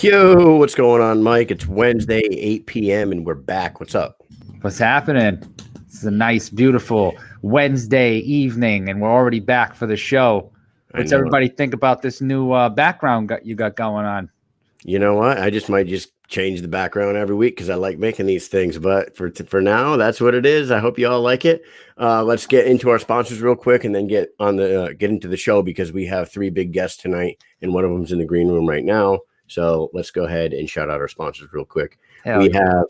Yo, what's going on, Mike? It's Wednesday, 8 p.m., and we're back. What's up? What's happening? It's a nice, beautiful Wednesday evening, and we're already back for the show. What's everybody think about this new background you got going on? You know what? I might change the background every week because I like making these things. But for now, that's what it is. I hope you all like it. Let's get into our sponsors real quick, and then get into the show because we have three big guests tonight, and one of them's in the green room right now. So let's go ahead and shout out our sponsors real quick. We have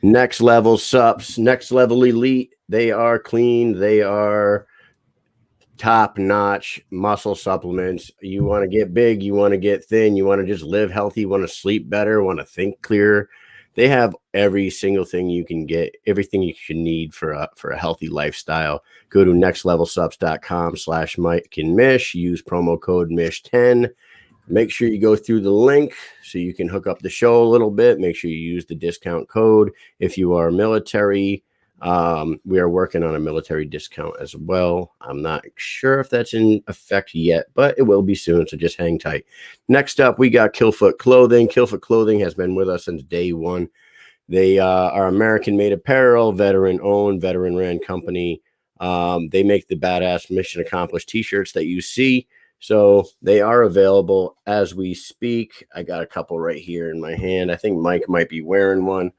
Next Level Sups, Next Level Elite. They are clean. They are top-notch muscle supplements. You want to get big, you want to get thin, you want to just live healthy, you want to sleep better, want to think clearer. They have every single thing you can get, everything you should need for a healthy lifestyle. Go to nextlevelsups.com/Mike and Mish. Use promo code MISH10. Make sure you go through the link so you can hook up the show a little bit. Make sure you use the discount code if you are military. We are working on a military discount as well. I'm not sure if that's in effect yet, but it will be soon, so just hang tight. Next up, we got Killfoot Clothing. Killfoot Clothing has been with us since day one. They are American-made apparel, veteran-owned, veteran-ran company. They make the badass Mission Accomplished t-shirts that you see. So they are available as we speak. I got a couple right here in my hand. I think Mike might be wearing one.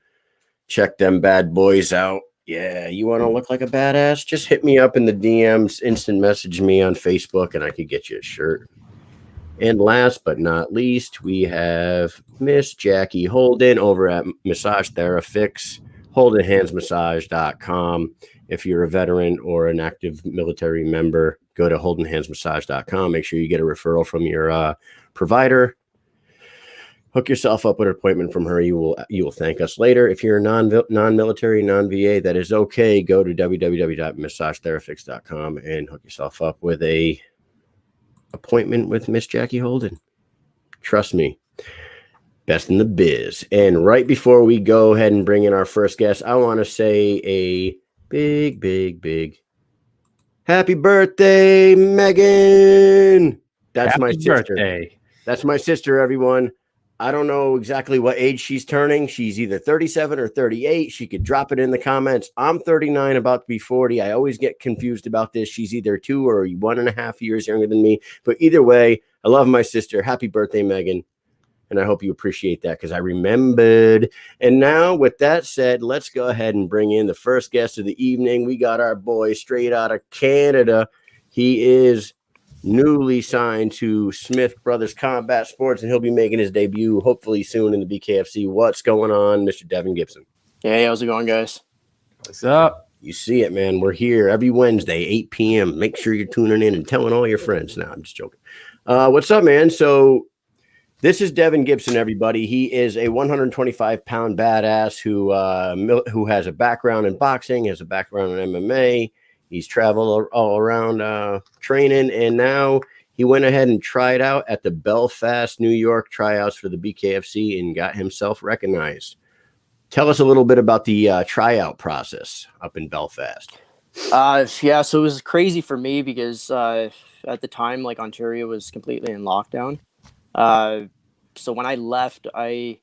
Check them bad boys out. Yeah, you want to look like a badass? Just hit me up in the DMs, instant message me on Facebook, and I could get you a shirt. And last but not least, we have Miss Jackie Holden over at Massage Therafix, holdenhandsmassage.com. If you're a veteran or an active military member, go to holdenhandsmassage.com. Make sure you get a referral from your provider. Hook yourself up with an appointment from her. You will thank us later. If you're non-military, non-VA, that is okay. Go to www.massagetherafix.com and hook yourself up with a appointment with Miss Jackie Holden. Trust me, best in the biz. And right before we go ahead and bring in our first guest, I want to say a big happy birthday, Megan. That's my sister. That's my sister, everyone. I don't know exactly what age she's turning. She's either 37 or 38. She could drop it in the comments. I'm 39, about to be 40. I always get confused about this. She's either 2 or 1.5 years younger than me. But either way, I love my sister. Happy birthday, Megan. And I hope you appreciate that because I remembered. And now, with that said, let's go ahead and bring in the first guest of the evening. We got our boy straight out of Canada. He is newly signed to Smith Brothers Combat Sports, and he'll be making his debut hopefully soon in the BKFC. What's going on, Mr. Devin Gibson? Hey, how's it going, guys? What's up? You see it, man. We're here every Wednesday, 8 p.m. Make sure you're tuning in and telling all your friends. No, I'm just joking. What's up, man? So this is Devin Gibson, everybody. He is a 125-pound badass who has a background in boxing, has a background in MMA. He's traveled all around training, and now he went ahead and tried out at the Belfast, New York tryouts for the BKFC and got himself recognized. Tell us a little bit about the tryout process up in Belfast. Yeah, so it was crazy for me because at the time, like, Ontario was completely in lockdown. So when I left, I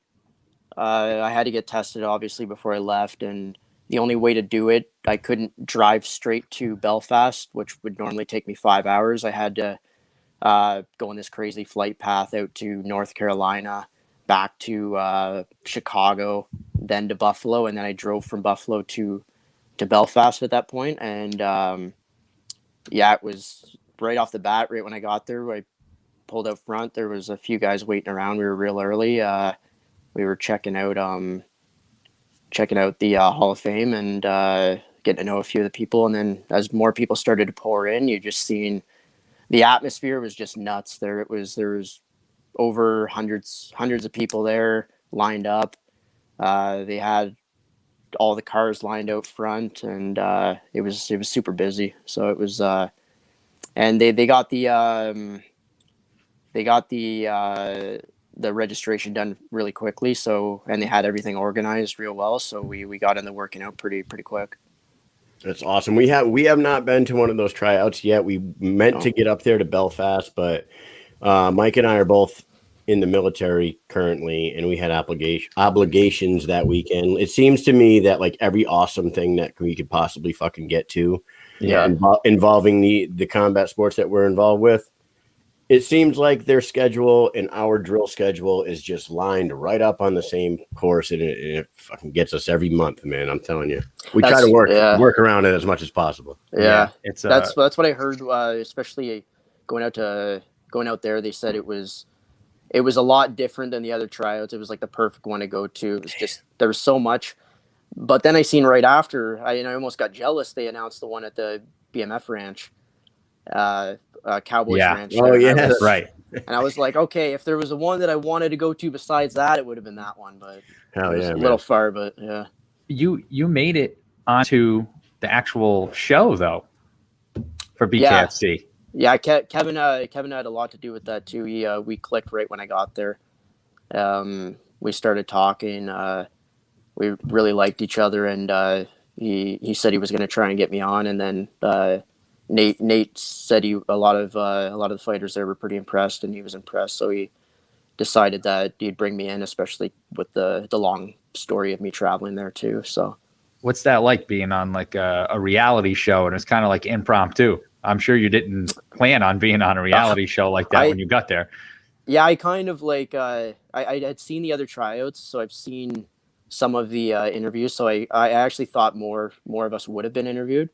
had to get tested, obviously, before I left, and the only way to do it, I couldn't drive straight to Belfast, which would normally take me 5 hours. I had to go on this crazy flight path out to North Carolina, back to Chicago, then to Buffalo, and then I drove from Buffalo to Belfast at that point. And yeah, it was right off the bat, right when I got there, I pulled out front. There was a few guys waiting around. We were real early. We were checking out the Hall of Fame and getting to know a few of the people. And then as more people started to pour in, you just seen the atmosphere was just nuts. There was over hundreds of people there lined up. They had all the cars lined out front, and it was super busy. So it was, and they got the registration done really quickly. So, and they had everything organized real well. So we got into working out pretty quick. That's awesome. We have not been to one of those tryouts yet. We meant to get up there to Belfast, but Mike and I are both in the military currently, and we had obligations that weekend. It seems to me that like every awesome thing that we could possibly fucking get to, Yeah. involving the combat sports that we're involved with, it seems like their schedule and our drill schedule is just lined right up on the same course, and it fucking gets us every month, man. I'm telling you, we try to work around it as much as possible. Yeah, it's that's what I heard. Especially going out there, they said it was a lot different than the other tryouts. It was like the perfect one to go to. It was just there was so much. But then I seen right after, I almost got jealous. They announced the one at the BMF Ranch, Cowboys Ranch. Oh yeah, that's right. And I was like, okay, if there was a one that I wanted to go to besides that, it would have been that one. But hell it was yeah, a little far. But yeah, you made it onto the actual show though for BKFC. Yeah, Kevin had a lot to do with that too. We clicked right when I got there. We started talking. We really liked each other, and he said he was going to try and get me on. And then Nate said a lot of the fighters there were pretty impressed, and he was impressed. So he decided that he'd bring me in, especially with the long story of me traveling there too. So, what's that like being on like a reality show, and it's kind of like impromptu? I'm sure you didn't plan on being on a reality show like that when you got there. Yeah, I kind of like I had seen the other tryouts, so I've seen some of the interviews. So I actually thought more of us would have been interviewed.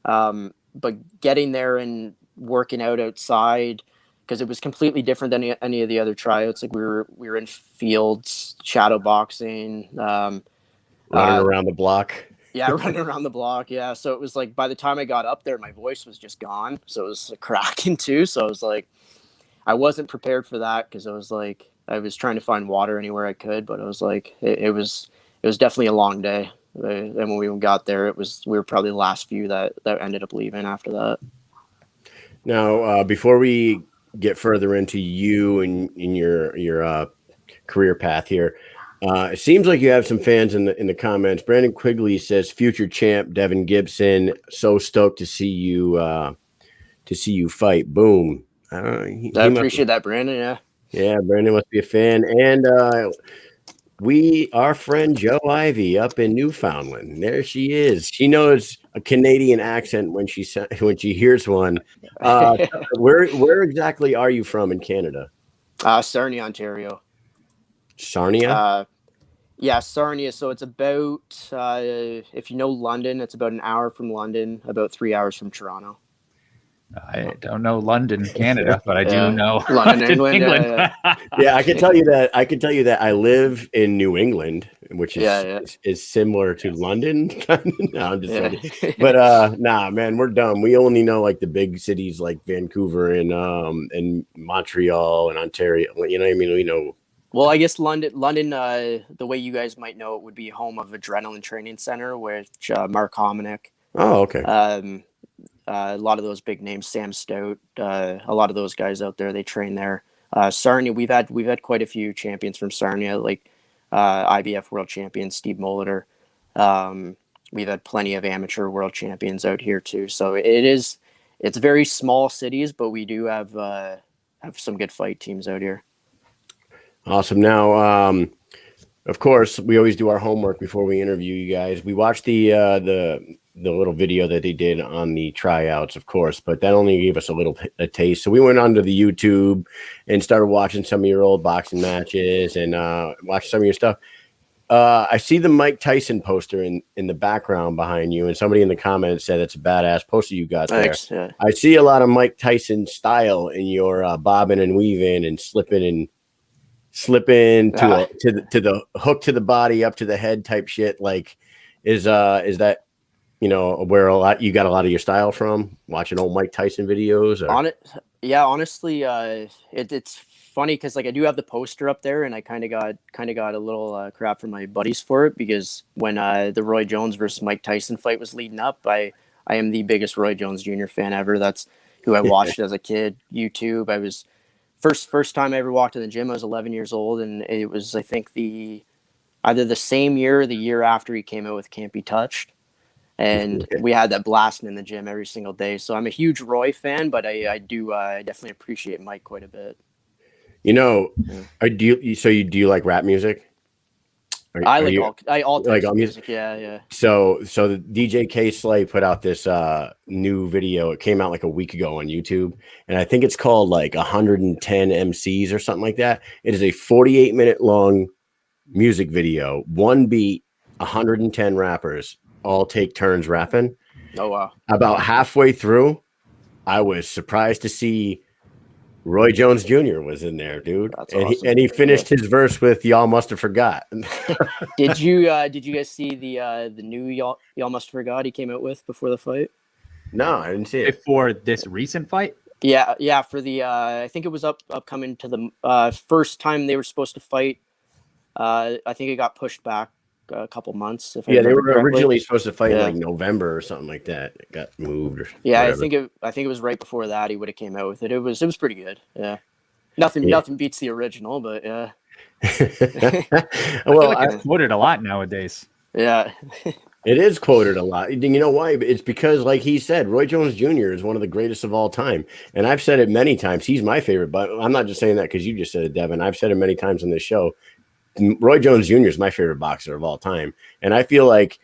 But getting there and working out outside, because it was completely different than any of the other tryouts. Like we were in fields, shadow boxing, running around the block. Yeah, running around the block. Yeah. So it was like by the time I got up there, my voice was just gone. So it was cracking too. So I was like, I wasn't prepared for that because I was like, I was trying to find water anywhere I could, but I was like, it was definitely a long day. And when we got there, we were probably the last few that ended up leaving after that. Now, before we get further into you and in your career path here, it seems like you have some fans in the comments. Brandon Quigley says, "Future champ Devin Gibson, so stoked to see you fight." Boom. I appreciate that, Brandon. Yeah, Brandon must be a fan, and our friend Joe Ivy up in Newfoundland. There she is. She knows a Canadian accent when she hears one. Where exactly are you from in Canada? Sarnia, Ontario. Sarnia. Yeah, Sarnia. So it's about, if you know London, it's about an hour from London, about 3 hours from Toronto. I don't know London, Canada, but I do know London, England. Yeah, I can tell you that I live in New England, which is similar to London. No, I'm just joking. But nah, man, we're dumb. We only know like the big cities like Vancouver and Montreal and Ontario. You know what I mean? We know. Well, I guess London, the way you guys might know it would be home of Adrenaline Training Center, which Mark Hominick. Oh, okay. A lot of those big names, Sam Stout, a lot of those guys out there, they train there. Sarnia, we've had quite a few champions from Sarnia, like IBF world champion Steve Molitor. We've had plenty of amateur world champions out here too. So it's very small cities, but we do have some good fight teams out here. Awesome. Now, of course, we always do our homework before we interview you guys. We watched the little video that they did on the tryouts, of course, but that only gave us a taste. So we went onto the YouTube and started watching some of your old boxing matches and watched some of your stuff. I see the Mike Tyson poster in the background behind you, and somebody in the comments said it's a badass poster you got there. Thanks, yeah. I see a lot of Mike Tyson style in your bobbing and weaving and slipping to the hook to the body up to the head type shit. Like, is that where you got a lot of your style from? Watching old Mike Tyson videos? Honestly, it's funny because like I do have the poster up there, and I kind of got a little crap from my buddies for it because when the Roy Jones versus Mike Tyson fight was leading up, I am the biggest Roy Jones Jr. fan ever. That's who I watched as a kid. YouTube. I was first time I ever walked in the gym. I was 11 years old, and it was I think either the same year or the year after he came out with Can't Be Touched. And we had that blasting in the gym every single day. So I'm a huge Roy fan, but I definitely appreciate Mike quite a bit. You know, Yeah. do you like rap music? I Are like you all like types all of music? music. Yeah, yeah. So the DJ K Slay put out this new video. It came out like a week ago on YouTube, and I think it's called like 110 MCs or something like that. It is a 48-minute long music video, one beat, 110 rappers all take turns rapping. Oh wow. About halfway through, I was surprised to see Roy Jones Jr. was in there, dude, That's and awesome. he finished his verse with "Y'all must have forgot." Did you guys see the new y'all must have forgot he came out with before the fight? No, I didn't see it. Before this recent fight? Yeah, yeah. For the I think it was upcoming to the first time they were supposed to fight. I think it got pushed back a couple months, if I Yeah, they remember were correctly. originally supposed to fight in Yeah. like November or something like that. It got moved or Yeah, whatever. I think it was right before that he would have came out with it. It was pretty good. Yeah, nothing Yeah. nothing beats the original, but yeah. I feel Well, like it's quoted a lot nowadays. Yeah. it is quoted a lot. You know why? It's because, like he said, Roy Jones Jr. is one of the greatest of all time. And I've said it many times. He's my favorite, but I'm not just saying that because you just said it, Devin. I've said it many times on this show. Roy Jones Jr. is my favorite boxer of all time. And I feel like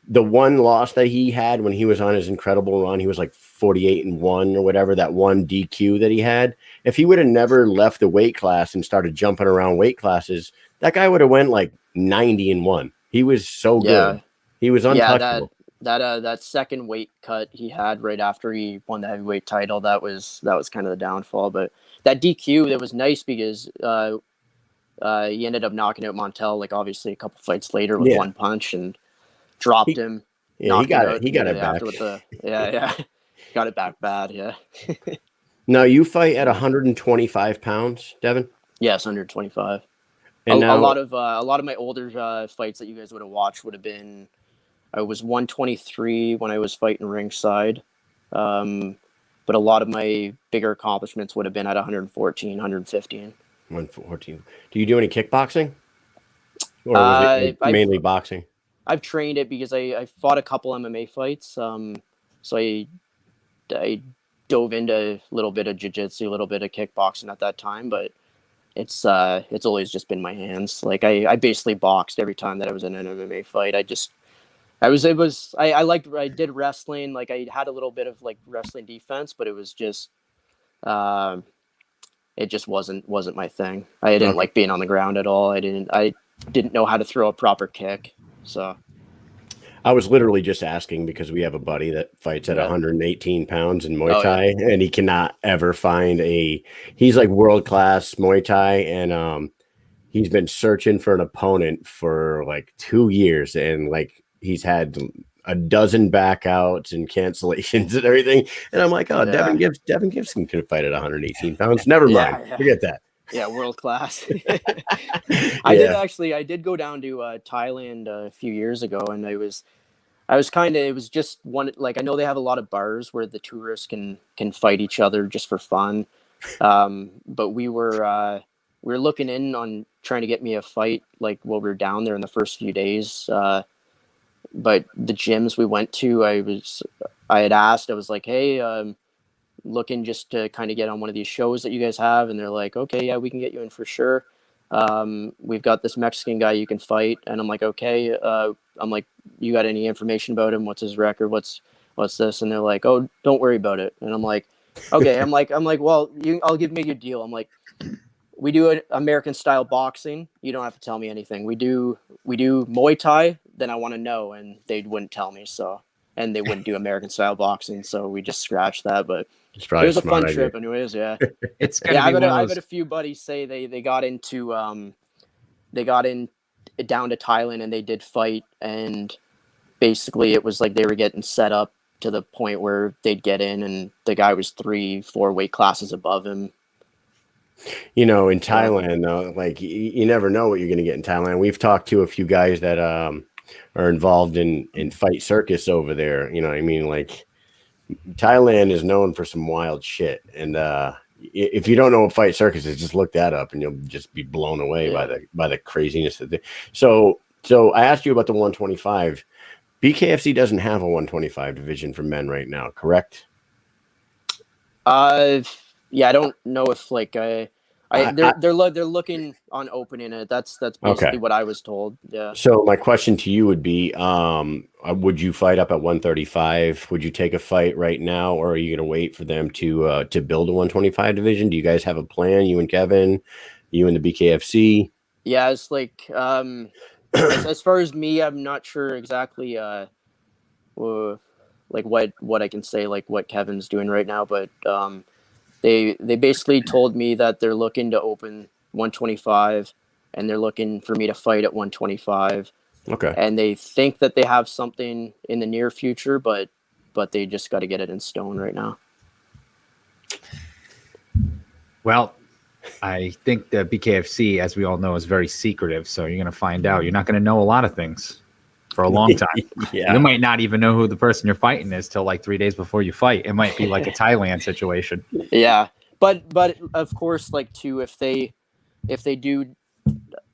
the one loss that he had when he was on his incredible run, he was like 48-1 or whatever, that one DQ that he had. If he would have never left the weight class and started jumping around weight classes, that guy would have went like 90-1. He was so good. He was untouchable. That second weight cut he had right after he won the heavyweight title, that was kind of the downfall. But that DQ, that was nice because he ended up knocking out Montel, like obviously a couple fights later with one punch, and dropped him. Yeah, he got it back. After with got it back bad. Yeah. Now you fight at 125 pounds, Devin? Yes, 125. And a lot of my older fights that you guys would have watched would have been. I was 123 when I was fighting ringside, but a lot of my bigger accomplishments would have been at 114, 115. 114. Do you do any kickboxing, or was it mainly boxing? I've trained it because I fought a couple MMA fights. So I dove into a little bit of jiu-jitsu, a little bit of kickboxing at that time, but it's always just been my hands. Like I basically boxed every time that I was in an MMA fight. I did wrestling. Like I had a little bit of like wrestling defense, but it was just, it just wasn't my thing. I didn't like being on the ground at all. I didn't know how to throw a proper kick. So I was literally just asking because we have a buddy that fights at 118 pounds in Muay Thai, and he cannot ever find he's like world-class Muay Thai, and he's been searching for an opponent for like 2 years, and like he's had a dozen backouts and cancellations and everything. And I'm like, oh, Devin Gibson could fight at 118 pounds. Never mind. Yeah. Forget that. Yeah, world class. I did go down to Thailand a few years ago, and it was just one, like, I know they have a lot of bars where the tourists can fight each other just for fun. But we were looking in on trying to get me a fight, like while we were down there in the first few days. But the gyms we went to, I had asked, I was like, hey, looking just to kind of get on one of these shows that you guys have. And they're like, okay, yeah, we can get you in for sure. We've got this Mexican guy you can fight. And I'm like, okay. I'm like, you got any information about him? What's his record? What's this? And they're like, oh, don't worry about it. And I'm like, okay. I'm like, well, I'll make you a deal. I'm like, we do an American style boxing. You don't have to tell me anything. We do Muay Thai. Then I want to know. And they wouldn't tell me. And they wouldn't do American style boxing. So we just scratched that, but it was a fun trip anyways. Yeah. It's I've had a few buddies say they got into, down to Thailand and they did fight. And basically it was like they were getting set up to the point where they'd get in and the guy was 3-4 weight classes above him. You know, in Thailand, though, like you never know what you're going to get in Thailand. We've talked to a few guys that are involved in fight circus over there. You know what I mean? Like Thailand is known for some wild shit. And if you don't know what fight circus is, just look that up and you'll just be blown away by the craziness of it. So I asked you about the 125. BKFC doesn't have a 125 division for men right now, correct? Yeah, I don't know if like I They're looking on opening it. That's basically what I was told. Yeah. So my question to you would be, would you fight up at 135? Would you take a fight right now, or are you going to wait for them to build a 125 division? Do you guys have a plan? You and Kevin, you and the BKFC? Yeah, it's like as far as me, I'm not sure exactly like what I can say, like what Kevin's doing right now, but they basically told me that they're looking to open 125 and they're looking for me to fight at 125. Okay. And they think that they have something in the near future, but they just got to get it in stone right now. Well, I think the BKFC, as we all know, is very secretive. So you're going to find out. You're not going to know a lot of things for a long time. Yeah. You might not even know who the person you're fighting is till like 3 days before you fight. It might be like a Thailand situation. Yeah. But of course, like too, if they do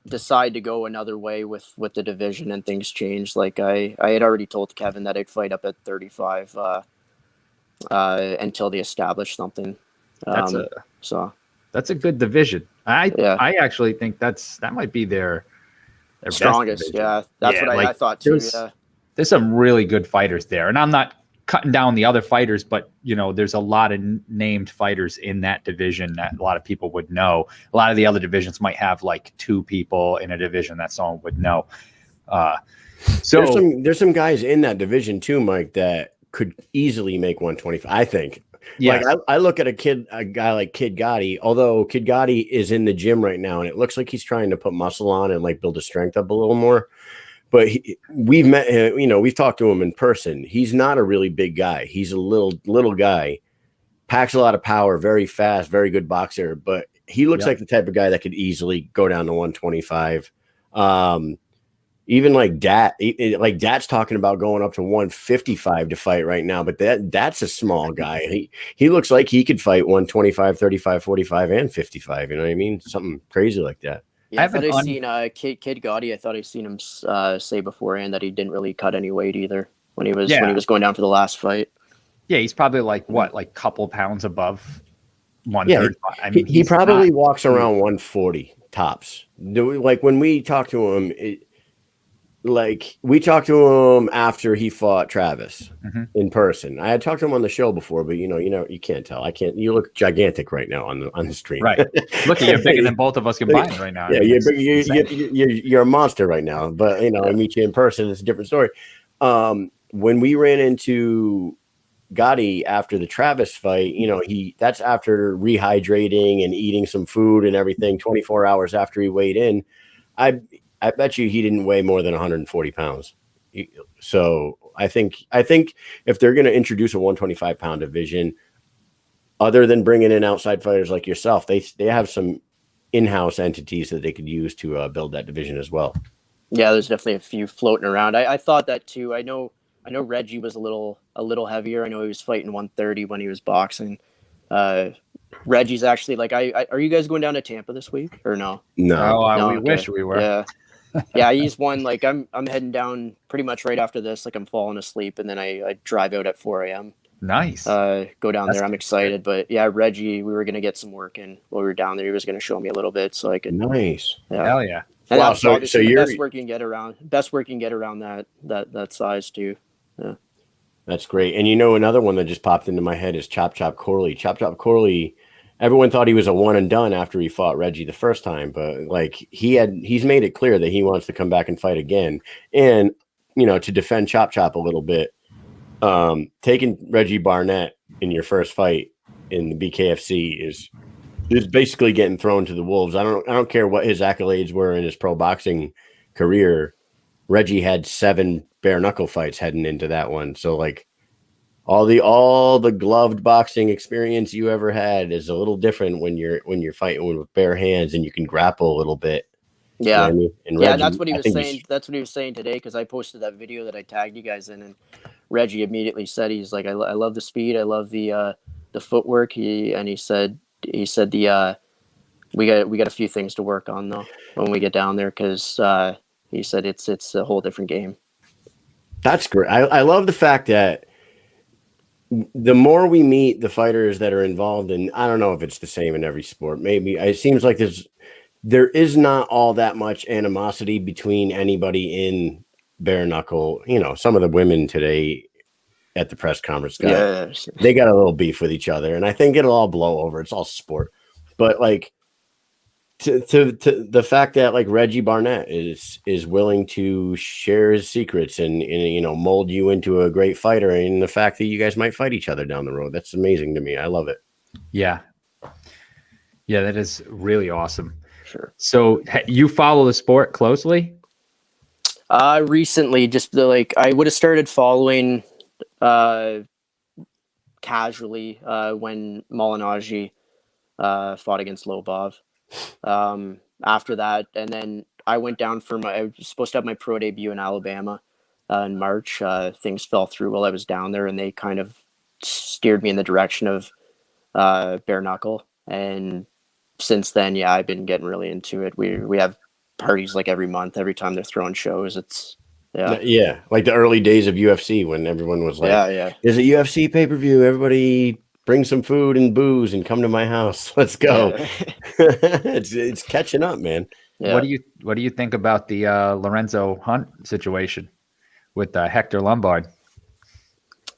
decide to go another way with the division and things change, like I had already told Kevin that I'd fight up at 35 until they establish something. That's a good division. I actually think that might be their strongest. Yeah, that's what I thought too. There's some really good fighters there, and I'm not cutting down the other fighters, but there's a lot of named fighters in that division that a lot of people would know. A lot of the other divisions might have like 2 people in a division that someone would know. So there's some guys in that division too, Mike, that could easily make 125. I think. Yeah. Like I look at a guy like Kid Gotti, although Kid Gotti is in the gym right now and it looks like he's trying to put muscle on and like build his strength up a little more. But we've met him, we've talked to him in person. He's not a really big guy. He's a little guy, packs a lot of power, very fast, very good boxer. But he looks like the type of guy that could easily go down to 125. Even like Dat's talking about going up to 155 to fight right now. But that's a small guy. He looks like he could fight 125, 35, 45, and 55. You know what I mean? Something crazy like that. Yeah, I thought I'd seen Kid Gotti. I thought I'd seen him say beforehand that he didn't really cut any weight either when he was going down for the last fight. Yeah, he's probably like couple pounds above 135. Yeah, I mean, he probably walks around 140 tops. Like when we talk to him, we talked to him after he fought Travis in person. I had talked to him on the show before, but you can't tell. I can't. You look gigantic right now on the stream. Right. Look, you're bigger than both of us combined right now. Yeah, you're a monster right now. But I meet you in person. It's a different story. When we ran into Gotti after the Travis fight, that's after rehydrating and eating some food and everything. 24 hours after he weighed in, I bet you he didn't weigh more than 140 pounds. So I think if they're going to introduce a 125-pound division, other than bringing in outside fighters like yourself, they have some in-house entities that they could use to build that division as well. Yeah, there's definitely a few floating around. I thought that too. I know Reggie was a little heavier. I know he was fighting 130 when he was boxing. Reggie's actually like, are you guys going down to Tampa this week or no? No, we wish we were. Yeah. Yeah, he's one. Like I'm heading down pretty much right after this. Like I'm falling asleep, and then I drive out at 4 a.m. Nice. Go down there. I'm excited. But yeah, Reggie, we were gonna get some work in while we were down there. He was gonna show me a little bit so I could. Nice. Yeah. Hell yeah. And wow. So you're best work you can get around. Best work you can get around that size too. Yeah. That's great. And another one that just popped into my head is Chop Chop Corley. Chop Chop Corley. Everyone thought he was a one and done after he fought Reggie the first time, but like he's made it clear that he wants to come back and fight again. And to defend Chop Chop a little bit, taking Reggie Barnett in your first fight in the BKFC is basically getting thrown to the wolves. I don't care what his accolades were in his pro boxing career. Reggie had 7 bare knuckle fights heading into that one. So like all the gloved boxing experience you ever had is a little different when you're fighting with bare hands and you can grapple a little bit. Yeah. You know what I mean? And yeah, Reggie, that's what he was saying. That's what he was saying today, because I posted that video that I tagged you guys in, and Reggie immediately said, he's like, I love the speed, I love the footwork. He said we got a few things to work on though when we get down there, because he said it's a whole different game. That's great. I love the fact that the more we meet the fighters that are involved in, I don't know if it's the same in every sport. Maybe it seems like there is not all that much animosity between anybody in bare knuckle. You know, some of the women today at the press conference they got a little beef with each other, and I think it'll all blow over. It's all sport, but like to the fact that like Reggie Barnett is willing to share his secrets and you know mold you into a great fighter, and the fact that you guys might fight each other down the road, that's amazing to me. I love it. Yeah, that is really awesome. Sure. So you follow the sport closely? Recently, just I would have started following casually when Malignaggi fought against Lobov. After that, and then I went down I was supposed to have my pro debut in Alabama in March. Things fell through while I was down there, and they kind of steered me in the direction of bare knuckle. And since then, yeah, I've been getting really into it. We have parties like every month, every time they're throwing shows. It's like the early days of UFC when everyone was like, there's a UFC pay-per-view, everybody bring some food and booze and come to my house, let's go. It's catching up, man. Yeah. What do you think about the Lorenzo Hunt situation with Hector Lombard?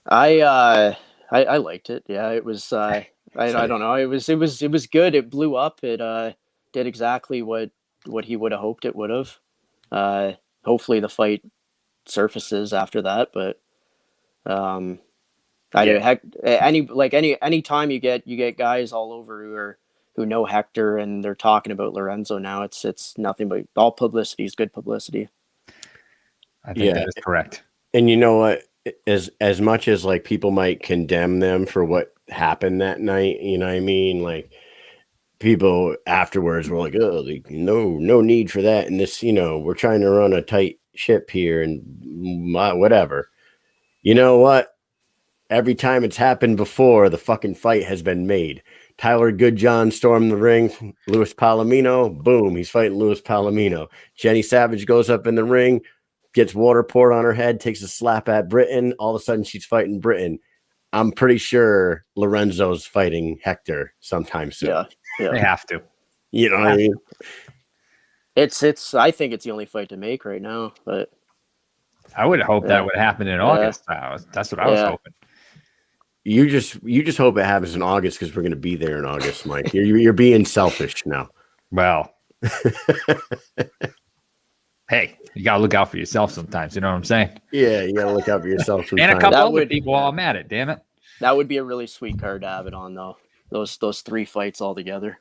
I liked it. Yeah, it was I don't know, it was good. It blew up. It did exactly what he would have hoped it would have. Hopefully the fight surfaces after that, but any time you get guys all over who know Hector and they're talking about Lorenzo now, it's nothing but all publicity is good publicity. I think that is correct. And you know what, as much as like people might condemn them for what happened that night, you know what I mean, like people afterwards were like, oh, no need for that, and this, you know, we're trying to run a tight ship here and whatever. You know what? Every time it's happened before, the fucking fight has been made. Tyler Goodjohn stormed the ring. Luis Palomino, boom, he's fighting Luis Palomino. Jenny Savage goes up in the ring, gets water poured on her head, takes a slap at Britain. All of a sudden, she's fighting Britain. I'm pretty sure Lorenzo's fighting Hector sometime soon. Yeah. They have to. You know what I mean? It's. I think it's the only fight to make right now. But I would hope that would happen in August. That's what I was hoping. You just hope it happens in August because we're going to be there in August, Mike. You're being selfish now. Well, hey, you got to look out for yourself sometimes. You know what I'm saying? Yeah, you got to look out for yourself sometimes. And a couple other people while I'm at it. Damn it. That would be a really sweet card to have it on, though. Those 3 fights all together.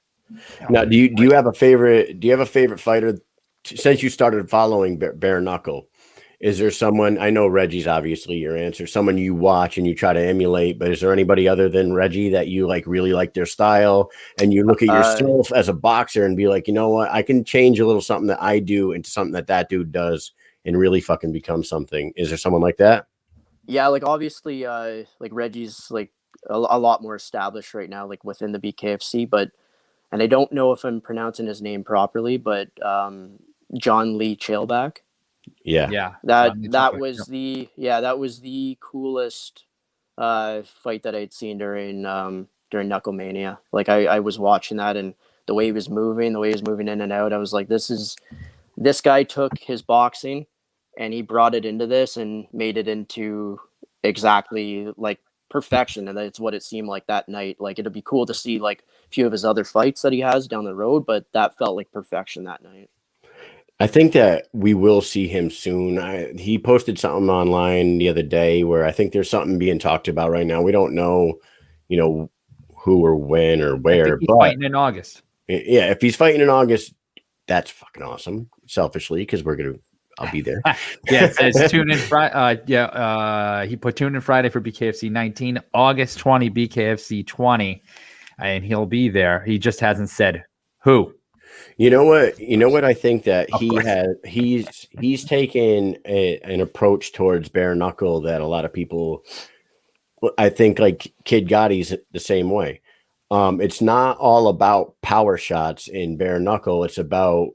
Now, do you have a favorite? Do you have a favorite fighter since you started following bare knuckle? Is there someone, I know Reggie's obviously your answer, someone you watch and you try to emulate, but is there anybody other than Reggie that you like really like their style and you look at yourself as a boxer and be like, you know what, I can change a little something that I do into something that dude does and really fucking become something? Is there someone like that? Yeah, like obviously like Reggie's like a lot more established right now, like within the BKFC, and I don't know if I'm pronouncing his name properly, but John Lee Chailback. Yeah. That was the coolest fight that I'd seen during Knucklemania. Like I was watching that, and the way he was moving in and out, I was like, this guy took his boxing and he brought it into this and made it into exactly like perfection, and that's what it seemed like that night. Like it'd be cool to see like a few of his other fights that he has down the road, but that felt like perfection that night. I think that we will see him soon. He posted something online the other day where I think there's something being talked about right now. We don't know, you know, who or when or where. He's fighting in August. Yeah, if he's fighting in August, that's fucking awesome. Selfishly, because I'll be there. Yeah, it says tune in Friday. He put tune in Friday for BKFC 19, August 20, BKFC 20, and he'll be there. He just hasn't said who. You know what? I think that he's taken an approach towards bare knuckle that a lot of people, I think, like Kid Gotti's the same way. It's not all about power shots in bare knuckle. It's about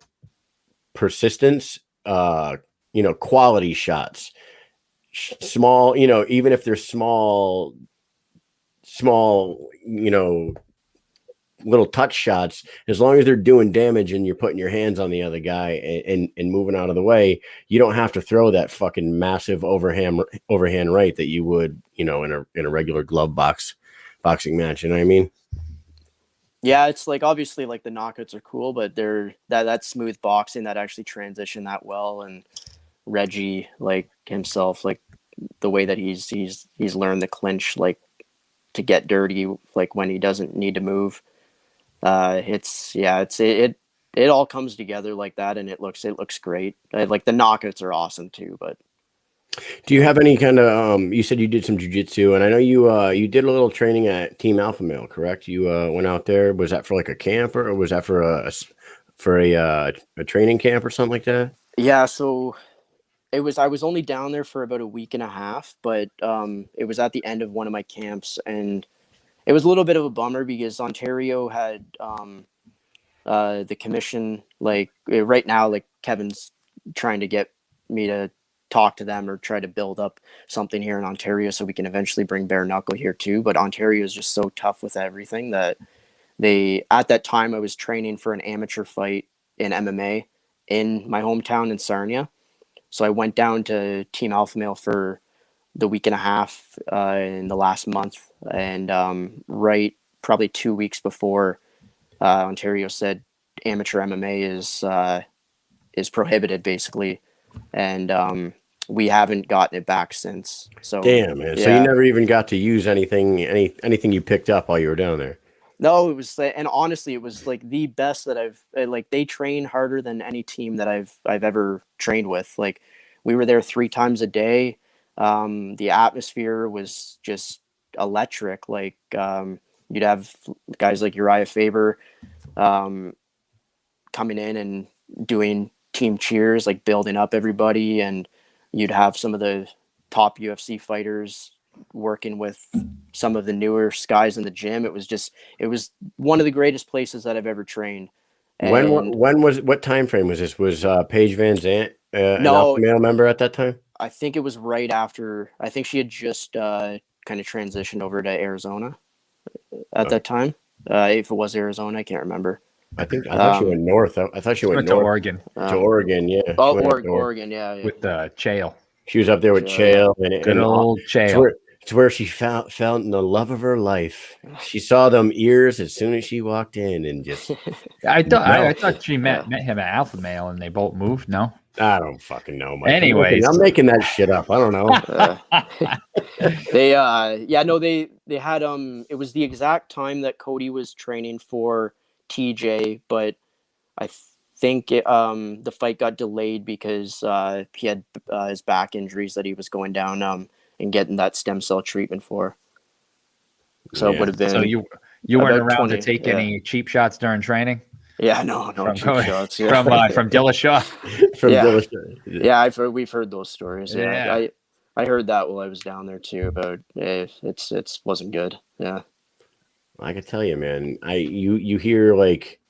persistence, quality shots, small, even if they're small small, little touch shots, as long as they're doing damage and you're putting your hands on the other guy and moving out of the way, you don't have to throw that fucking massive overhand right that you would, in a regular boxing match. You know what I mean? Yeah, it's like obviously like the knockouts are cool, but they're that smooth boxing that actually transition that well. And Reggie, like himself, like the way that he's learned the clinch, like to get dirty, like when he doesn't need to move. It all comes together like that, and it looks great. Like the knockouts are awesome too. But do you have any kind of you said you did some jiu-jitsu, and I know you did a little training at Team Alpha Male, correct? You went out there. Was that for like a camp, or was that for a training camp or something like that? yeah, so I was only down there for about a week and a half, but it was at the end of one of my camps, and it was a little bit of a bummer because Ontario had the commission, like right now, like Kevin's trying to get me to talk to them or try to build up something here in Ontario so we can eventually bring bare knuckle here too. But Ontario is just so tough with everything that at that time I was training for an amateur fight in MMA in my hometown in Sarnia. So I went down to Team Alpha Male for the week and a half in the last month, and right probably 2 weeks before Ontario said amateur MMA is prohibited basically, and we haven't gotten it back since. So damn, man. Yeah. So you never even got to use anything you picked up while you were down there. No, it was, and honestly, it was like the best that I've like. They train harder than any team that I've ever trained with. Like we were there 3 times a day. The atmosphere was just electric. Like you'd have guys like Uriah Faber coming in and doing team cheers, like building up everybody, and you'd have some of the top UFC fighters working with some of the newer guys in the gym. It was one of the greatest places that I've ever trained. And what time frame was this? Was Paige Van Zant an no, Alpha Male member at that time? I think it was right after. I think she had just kind of transitioned over to Arizona at that time. If it was Arizona, I can't remember. I thought she went north. I thought she went north to Oregon. To Oregon, yeah. Oh, Oregon, yeah. With Chael. She was up there with Chael, and old Chael. It's where she felt the love of her life. She saw them ears as soon as she walked in, and just. I thought she met him at Alpha Male, and they both moved. No, I don't fucking know, Mike. Anyways, I'm making that shit up. I don't know. They had it was the exact time that Cody was training for TJ, but I think the fight got delayed because he had his back injuries that he was going down and getting that stem cell treatment for. So it would have been. So you weren't around to take any cheap shots during training? Yeah, no cheap shots. Yeah. From Dillashaw. Dillashaw. Yeah, we've heard those stories. Yeah. I heard that while I was down there too, but it wasn't good. Yeah. I can tell you, man. You hear like,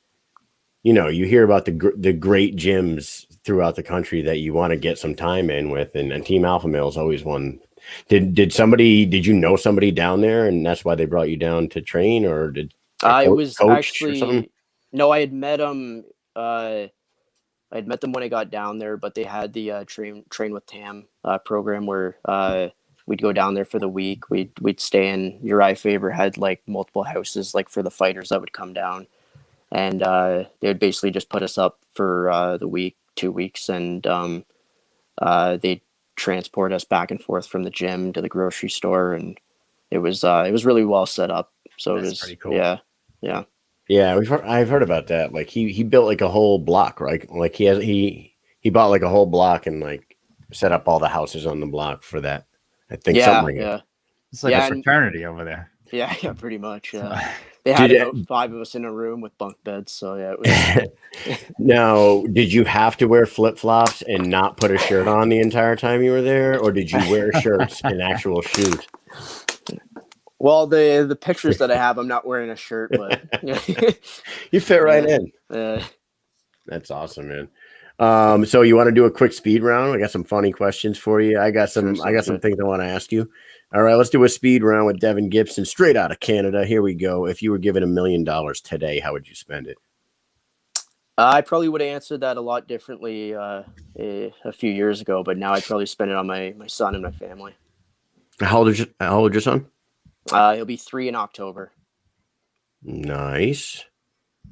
you hear about the great gyms throughout the country that you want to get some time in with, and Team Alpha Male is always one. Did you know somebody down there, and that's why they brought you down to train, or did I was actually no, I had met them. I'd met them when I got down there, but they had the train with Tam program where we'd go down there for the week. We'd stay in. Uriah Faber had like multiple houses like for the fighters that would come down, and they would basically just put us up for the week, 2 weeks, and they'd transport us back and forth from the gym to the grocery store, and it was really well set up. So that's it was pretty cool. Yeah. Yeah, I've heard about that. Like he built like a whole block, right? Like he bought like a whole block and like set up all the houses on the block for that. I think something like that. It's like a fraternity over there. Yeah, pretty much. Yeah. They had about 5 of us in a room with bunk beds, so yeah. It was... Now, did you have to wear flip-flops and not put a shirt on the entire time you were there, or did you wear shirts and actual shoes? Well, the pictures that I have, I'm not wearing a shirt, but you fit right in. Yeah. That's awesome, man. So you want to do a quick speed round? I got some funny questions for you. I got some Good. things I want to ask you. All right, let's do a speed round with Devin Gibson, straight out of Canada. Here we go. If you were given $1 million today, how would you spend it? I probably would have answered that a lot differently a few years ago, but now I'd probably spend it on my son and my family. How old is your son? He'll be 3 in October. Nice.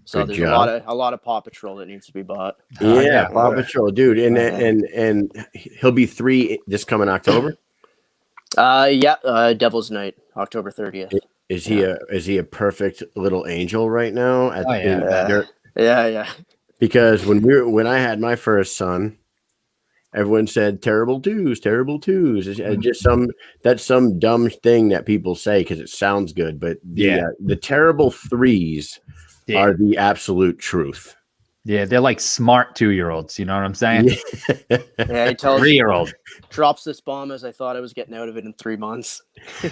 So Good there's job. a lot of Paw Patrol that needs to be bought. Yeah, Paw Patrol, dude. And he'll be 3 this coming October. Devil's Night, October 30th. Is he a perfect little angel right now? Yeah. Because when I had my first son, everyone said terrible twos. It's just some dumb thing that people say because it sounds good, but the terrible 3s are the absolute truth. Yeah, they're like smart 2-year-olds. You know what I'm saying? Yeah, he tells 3-year-old drops this bomb as I thought I was getting out of it in 3 months.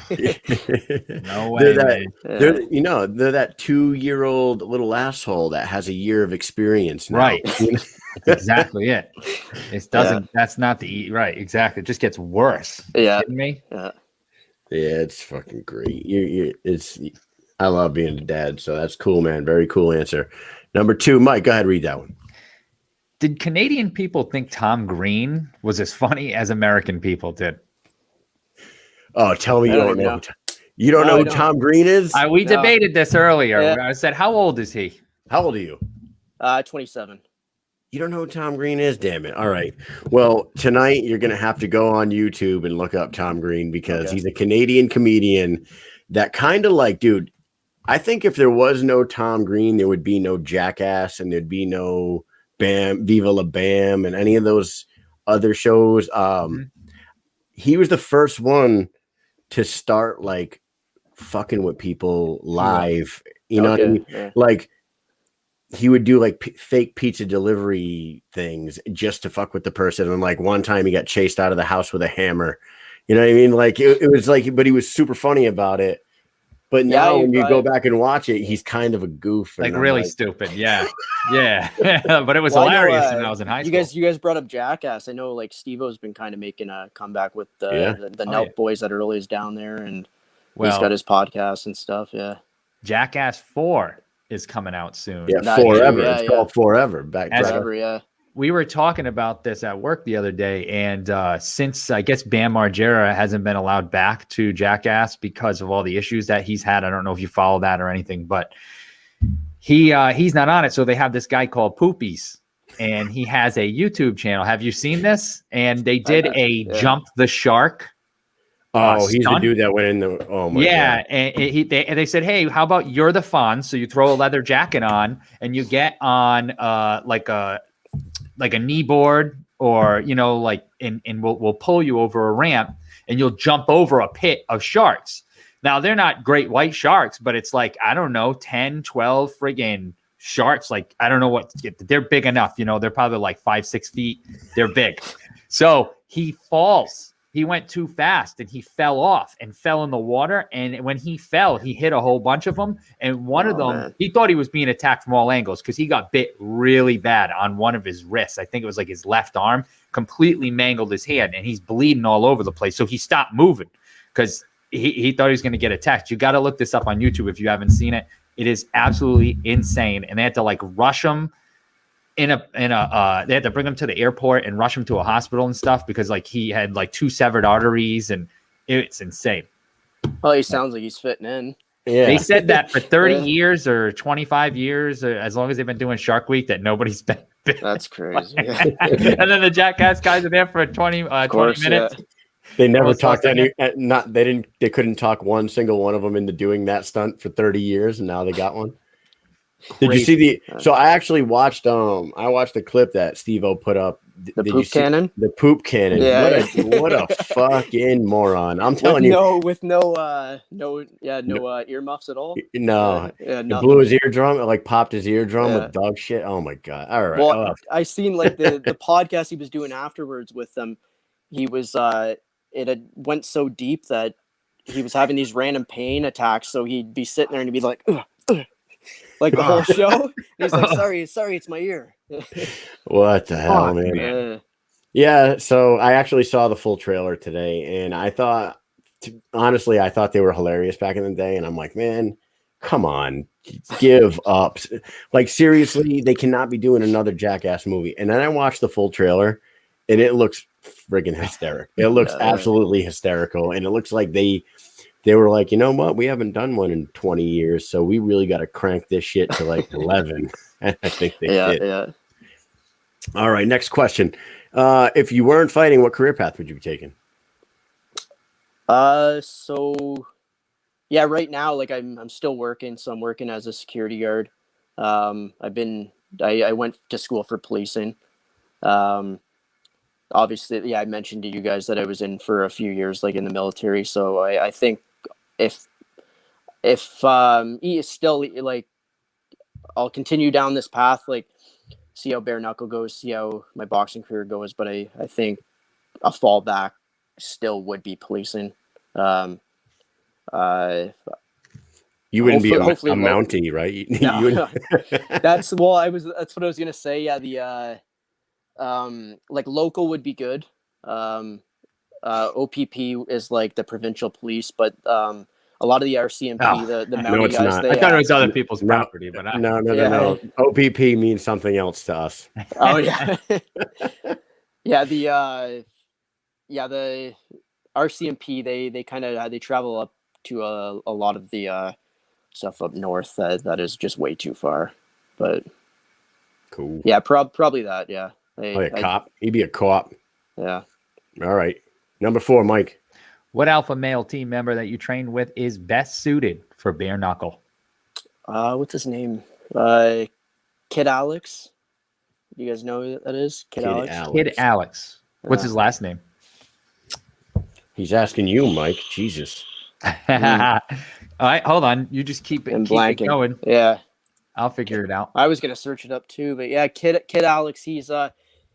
No way, man. They're that 2-year-old little asshole that has a year of experience now. Right. Exactly it. It doesn't. That's not right. Exactly. It just gets worse. Yeah. You kidding me? Yeah. Yeah, it's fucking great. I love being a dad, so that's cool, man. Very cool answer. Number 2, Mike, go ahead, read that one. Did Canadian people think Tom Green was as funny as American people did? Oh, tell me you don't know. You don't know who Tom Green is? We debated this earlier. Yeah. I said, how old is he? How old are you? 27. You don't know who Tom Green is? Damn it. All right. Well, tonight you're going to have to go on YouTube and look up Tom Green because he's a Canadian comedian that kind of like, dude, I think if there was no Tom Green, there would be no Jackass and there'd be no Bam, Viva La Bam and any of those other shows. He was the first one to start like fucking with people live. You know what I mean? Yeah. Like he would do like fake pizza delivery things just to fuck with the person. And like one time he got chased out of the house with a hammer. You know what I mean? Like it was like, but he was super funny about it. But now when you go back and watch it, he's kind of a goof. Like really stupid. Yeah. Yeah. But it was hilarious when I was in high school. You guys brought up Jackass. I know like Steve-O's been kind of making a comeback with the Nelk boys that are always down there. And he's got his podcast and stuff. Yeah. Jackass 4 is coming out soon. Yeah. Forever. It's called Forever. Forever. Yeah. We were talking about this at work the other day, and since I guess Bam Margera hasn't been allowed back to Jackass because of all the issues that he's had, I don't know if you follow that or anything, but he's not on it. So they have this guy called Poopies, and he has a YouTube channel. Have you seen this? And they did a Jump the Shark. Oh, he's the dude that went in the. Oh my god! And they said, hey, how about you're the Fonz? So you throw a leather jacket on, and you get on like a knee board or, and we'll pull you over a ramp and you'll jump over a pit of sharks. Now they're not great white sharks, but it's like, I don't know, 10, 12 friggin' sharks. Like, I don't know they're big enough, they're probably like 5-6 feet. They're big. So he falls. He went too fast and he fell off and fell in the water. And when he fell, he hit a whole bunch of them. And one of them, he thought he was being attacked from all angles because he got bit really bad on one of his wrists. I think it was like his left arm, completely mangled his hand and he's bleeding all over the place. So he stopped moving because he thought he was going to get attacked. You got to look this up on YouTube if you haven't seen it. It is absolutely insane. And they had to like rush him. They had to bring him to the airport and rush him to a hospital and stuff because like he had like 2 severed arteries and it's insane. Well, he sounds like he's fitting in. Yeah. They said that for 30 years or 25 years, or as long as they've been doing Shark Week, that nobody's been. That's crazy. And then the Jackass guys are there for 20 minutes. Yeah. They never talked they couldn't talk one single one of them into doing that stunt for 30 years and now they got one. Did you see so I actually watched the clip that Steve-O put up. The poop cannon? The poop cannon. Yeah. What a fucking moron. I'm telling you. With no earmuffs at all. No. It blew his eardrum, it like popped his eardrum with dog shit. Oh my god. All right. Well, I seen like the podcast he was doing afterwards with them. He was it had went so deep that he was having these random pain attacks, so he'd be sitting there and he'd be like, ugh. Like the whole show. And he's like, sorry, it's my ear. What the hell, Fuck, man? man. Yeah, so I actually saw the full trailer today, and I thought, honestly, I thought they were hilarious back in the day, and I'm like, man, come on, give up. Like, seriously, they cannot be doing another Jackass movie. And then I watched the full trailer, and it looks friggin' hysterical. It looks absolutely hysterical, and it looks like they were like, you know what, we haven't done one in 20 years, so we really got to crank this shit to like 11. And I think they did. Yeah. All right, next question. If you weren't fighting, what career path would you be taking? So yeah, right now, like I'm still working, so I'm working as a security guard. I went to school for policing. Obviously, yeah, I mentioned to you guys that I was in for a few years, like in the military. So I think if he is still like, I'll continue down this path, like see how bare knuckle goes, see how my boxing career goes. But I think a fallback still would be policing. Um, You wouldn't be a hopefully Mountie, right? No, that's what I was gonna say. Yeah, the like local would be good. OPP is like the provincial police, but a lot of the RCMP, the no, Mountie it's guys, not. they I thought it was other people's no, property, but no. OPP means something else to us. Oh yeah, yeah. The RCMP they kind of they travel up to a lot of the stuff up north that is just way too far. But cool. Yeah, probably that. Yeah. Cop. He'd be a co-op. Yeah. All right. Number 4, Mike. What alpha male team member that you trained with is best suited for bare knuckle? What's his name? Kid Alex. You guys know who that is? Kid Alex. Kid Alex. What's his last name? He's asking you, Mike. Jesus. All right, hold on. You just keep it going. Yeah. I'll figure it out. I was gonna search it up too, but yeah, Kid Alex. He's a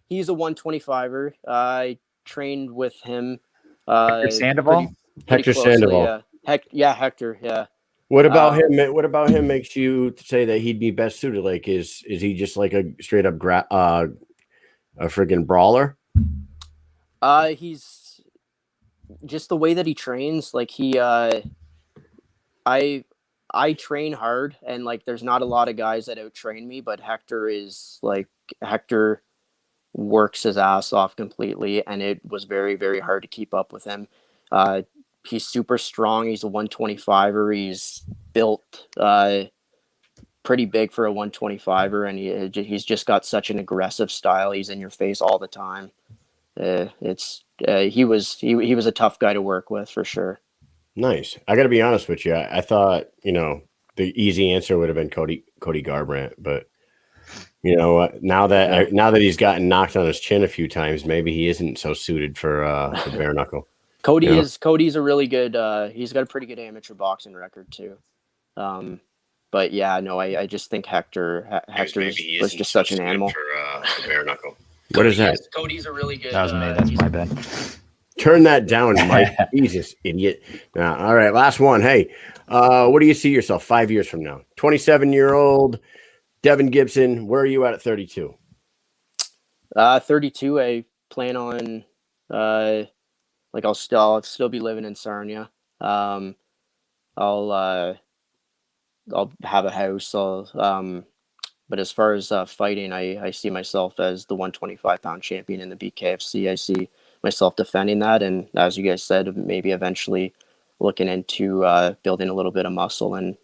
125er. I trained with him. Hector Sandoval. Hector closely, Sandoval. Yeah. Hector. Yeah. What about him? What about him makes you say that he'd be best suited? Like, is he just like a straight up a friggin' brawler? He's just the way that he trains. Like I train hard, and like there's not a lot of guys that out train me, but Hector works his ass off completely, and it was very, very hard to keep up with him. He's super strong. He's a 125er. He's built pretty big for a 125er, and he's just got such an aggressive style. He's in your face all the time. He was a tough guy to work with for sure. Nice. I got to be honest with you. I thought, the easy answer would have been Cody Garbrandt, but you know what? Now that he's gotten knocked on his chin a few times, maybe he isn't so suited for bare knuckle. Cody's a really good. He's got a pretty good amateur boxing record too. But yeah, no, I just think Hector was just such an animal for bare knuckle. What is that? Cody's a really good. That was me. That's my bad. Turn that down, Mike. Jesus, idiot. All right, last one. Hey, what do you see yourself 5 years from now? 27-year-old Devin Gibson. Where are you at 32? 32. I plan on I'll still be living in Sarnia. I'll have a house. But as far as fighting, I see myself as the 125-pound champion in the BKFC. I see myself defending that, and as you guys said, maybe eventually looking into building a little bit of muscle and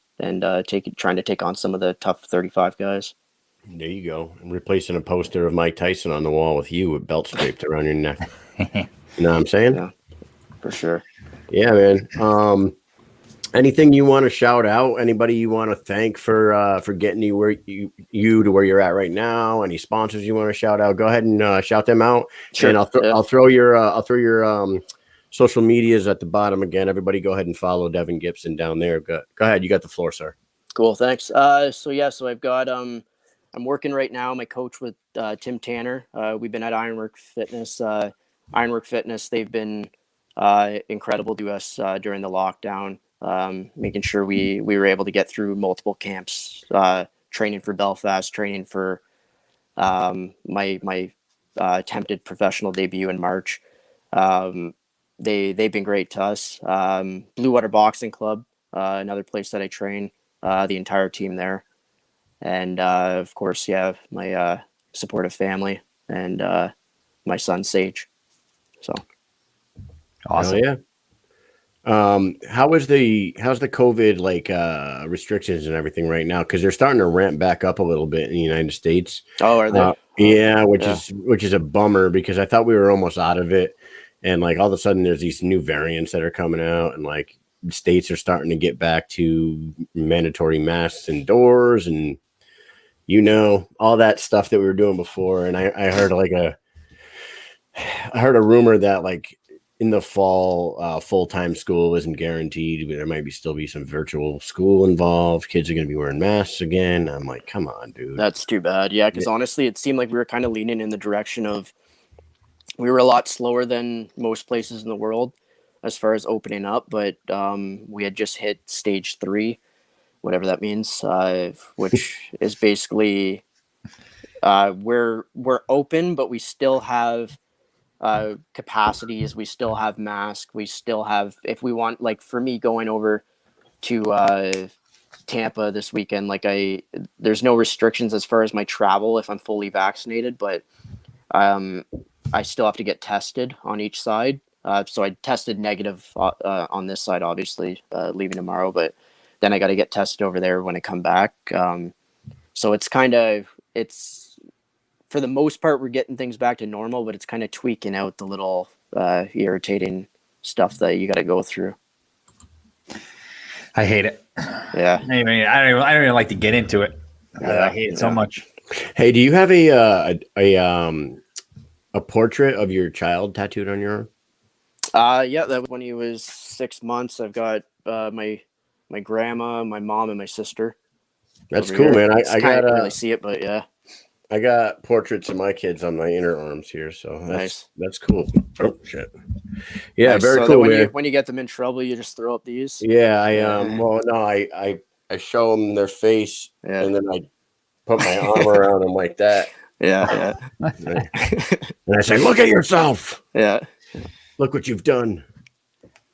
trying to take on some of the tough 35 guys. There you go. And replacing a poster of Mike Tyson on the wall with you with belt draped around your neck. You know what I'm saying? Yeah, for sure. Yeah, man. Anything you want to shout out? Anybody you want to thank for getting you where you to where you're at right now? Any sponsors you want to shout out? Go ahead and shout them out. Sure. And I'll throw your social medias at the bottom again. Everybody, go ahead and follow Devin Gibson down there. Go ahead. You got the floor, sir. Cool. Thanks. So I've got I'm working right now. My coach with Tim Tanner. We've been at Ironwork Fitness. Ironwork Fitness. They've been incredible to us during the lockdown. Making sure we were able to get through multiple camps, training for Belfast, training for My attempted professional debut in March. They've been great to us. Blue Water Boxing Club, another place that I train. The entire team there, and of course, yeah, my supportive family and my son Sage. So Awesome. Oh yeah. How's the COVID like restrictions and everything right now? Because they're starting to ramp back up a little bit in the United States. Oh, are they? Yeah, Yeah. which is a bummer because I thought we were almost out of it, and like all of a sudden there's these new variants that are coming out, and like states are starting to get back to mandatory masks indoors, and all that stuff that we were doing before. And I heard I heard a rumor that like in the fall, full-time school isn't guaranteed, but there might still be some virtual school involved. Kids are going to be wearing masks again. I'm like, come on, dude. That's too bad. Yeah, because honestly, it seemed like we were kind of leaning in the direction of we were a lot slower than most places in the world as far as opening up, but we had just hit stage 3, whatever that means, which is basically we're open, but we still have capacities. We still have masks. We still have, if we want, like for me going over to Tampa this weekend, like there's no restrictions as far as my travel if I'm fully vaccinated, but I still have to get tested on each side. So I tested negative on this side, obviously, leaving tomorrow, but then I got to get tested over there when I come back. So it's for the most part, we're getting things back to normal, but it's kind of tweaking out the little irritating stuff that you got to go through. I hate it. Yeah. I don't even like to get into it. I hate it so much. Hey, do you have a portrait of your child tattooed on your arm? Yeah, that was when he was 6 months. I've got my grandma, my mom, and my sister. That's cool, man. I can't really see it, but yeah. I got portraits of my kids on my inner arms here, so that's cool. Oh shit! Yeah, nice. very so cool, man. When you get them in trouble, you just throw up these. Yeah, well, no, I show them their face, and then I put my arm around them like that. Yeah. And I say, "Look at yourself." Yeah. Look what you've done.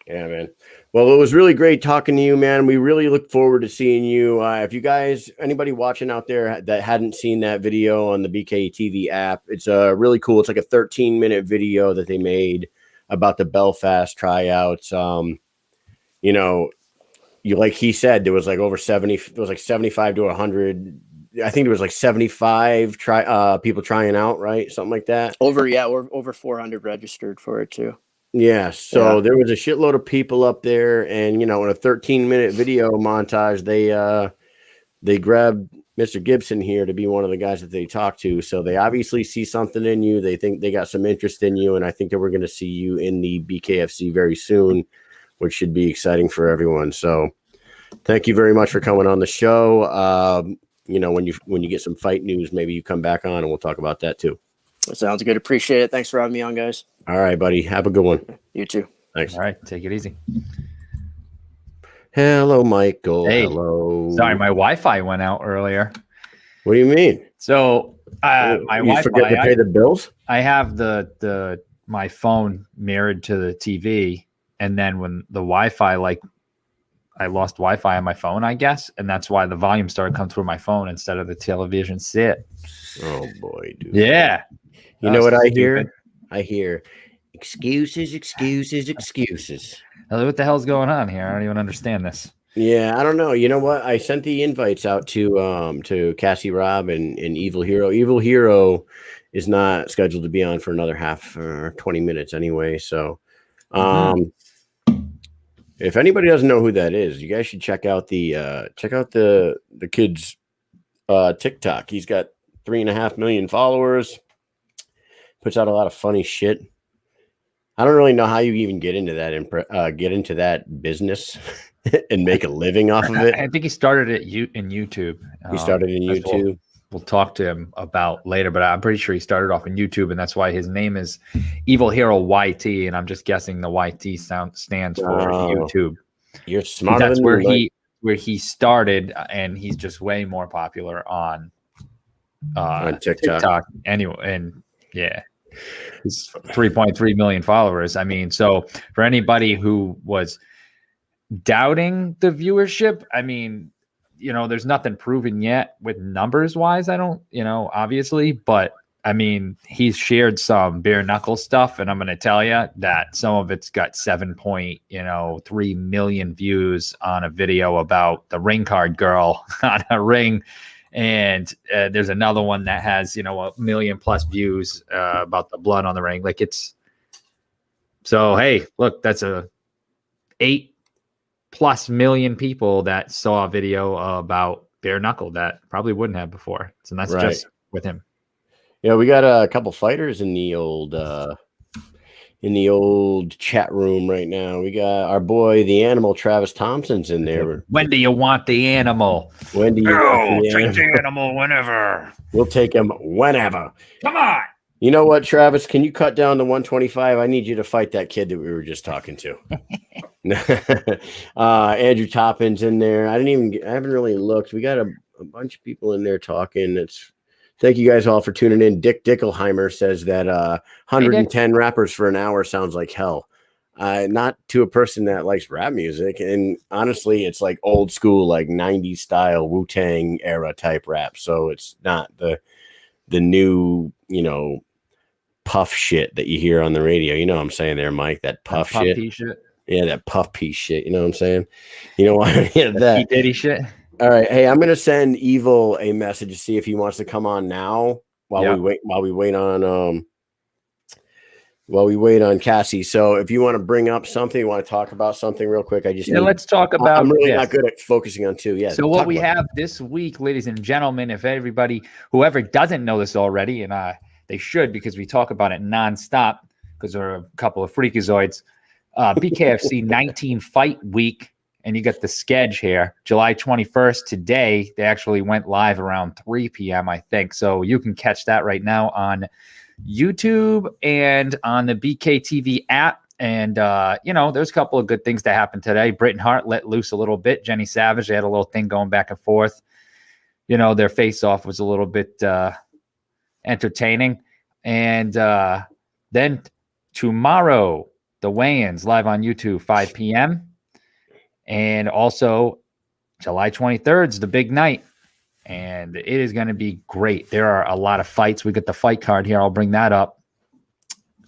Yeah, man. Well, it was really great talking to you, man. We really look forward to seeing you. If you guys, anybody watching out there that hadn't seen that video on the BKTV app, it's really cool. It's like a 13-minute video that they made about the Belfast tryouts. Like he said, there was like over 70, it was like 75 to 100. I think there was like 75 people trying out, right? Something like that. Over 400 registered for it too. Yeah, so there was a shitload of people up there, and in a 13-minute video montage, they grabbed Mr. Gibson here to be one of the guys that they talked to. So they obviously see something in you. They think they got some interest in you, and I think that we're going to see you in the BKFC very soon, which should be exciting for everyone. So thank you very much for coming on the show. When you get some fight news, maybe you come back on and we'll talk about that too. That sounds good. Appreciate it. Thanks for having me on, guys. All right, buddy. Have a good one. You too. Thanks. All right. Take it easy. Hello, Michael. Hey. Hello. Sorry, my Wi-Fi went out earlier. What do you mean? So my Wi-Fi, forget to pay the bills? I have my phone mirrored to the TV, and then when the Wi-Fi, I lost Wi-Fi on my phone, I guess, and that's why the volume started coming through my phone instead of the television set. Oh boy, dude. Yeah. You know what I hear? I hear excuses. What the hell's going on here? I don't even understand this. Yeah, I don't know. You know what? I sent the invites out to Cassie Robb and Evil Hero. Evil Hero is not scheduled to be on for another half or 20 minutes anyway. So if anybody doesn't know who that is, you guys should check out the kid's TikTok. He's got 3.5 million followers. Puts out a lot of funny shit. I don't really know how you even get into that business and make a living off of it. I think he started it in YouTube. He started in YouTube. We'll talk to him about later, but I'm pretty sure he started off in YouTube, and that's why his name is Evil Hero YT, and I'm just guessing the YT stands for YouTube. You're smarter that's than where me, where he started, and he's just way more popular on On TikTok. Anyway, and yeah, he's 3.3 million followers. I mean, so for anybody who was doubting the viewership, I mean, there's nothing proven yet with numbers wise. I don't, obviously, but I mean, he's shared some bare knuckle stuff, and I'm going to tell you that some of it's got 7.3 million views on a video about the ring card girl on a ring. And there's another one that has, 1 million plus views about the blood on the ring. Like so, hey, look, that's a 8+ million people that saw a video about bare knuckle that probably wouldn't have before. So that's Right. just with him. Yeah, we got a couple fighters in the old chat room right now. We got our boy, the animal, Travis Thompson's in there. When do you want the animal? When do you want the take animal? the animal whenever. We'll take him whenever. Come on. You know what, Travis? Can you cut down to 125? I need you to fight that kid that we were just talking to. Andrew Toppin's in there. I haven't really looked. We got a bunch of people in there talking. Thank you guys all for tuning in. Dick Dickelheimer says that 110 rappers for an hour sounds like hell. Not to a person that likes rap music. And honestly, it's like old school, like 90s style Wu-Tang era type rap. So it's not the new, puff shit that you hear on the radio. You know what I'm saying there, Mike? That puff shit. Yeah, that puff piece shit. You know what I'm saying? You know why? Yeah, that P. Diddy shit. All right. Hey, I'm gonna send Evil a message to see if he wants to come on now while we wait on Cassie. So if you want to bring up something, you want to talk about something real quick, let's talk about. I'm really not good at focusing on two. Yeah. So what we have this week, ladies and gentlemen, if whoever doesn't know this already, and they should, because we talk about it nonstop, because we're a couple of freakazoids. BKFC 19 fight week, and you got the sketch here, July 21st. Today, they actually went live around 3 p.m., I think. So you can catch that right now on YouTube and on the BKTV app. And, there's a couple of good things that happened today. Britton Hart let loose a little bit. Jenny Savage, they had a little thing going back and forth. Their face-off was a little bit entertaining. And then tomorrow, the weigh-ins live on YouTube, 5 p.m. And also July 23rd is the big night. And it is going to be great. There are a lot of fights. We got the fight card here. I'll bring that up.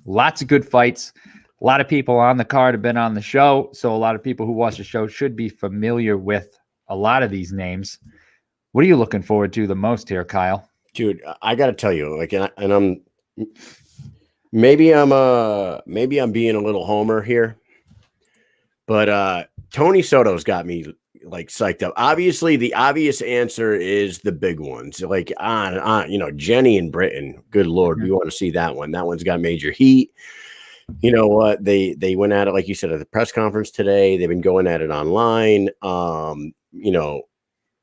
Lots of good fights. A lot of people on the card have been on the show. So a lot of people who watch the show should be familiar with a lot of these names. What are you looking forward to the most here, Kyle? Dude, I got to tell you, and I'm maybe I'm being a little homer here, but Tony Soto's got me like psyched up. Obviously, the obvious answer is the big ones, like on Jenny and Britton. Good Lord, we want to see that one. That one's got major heat. You know what? They went at it, like you said, at the press conference today. They've been going at it online.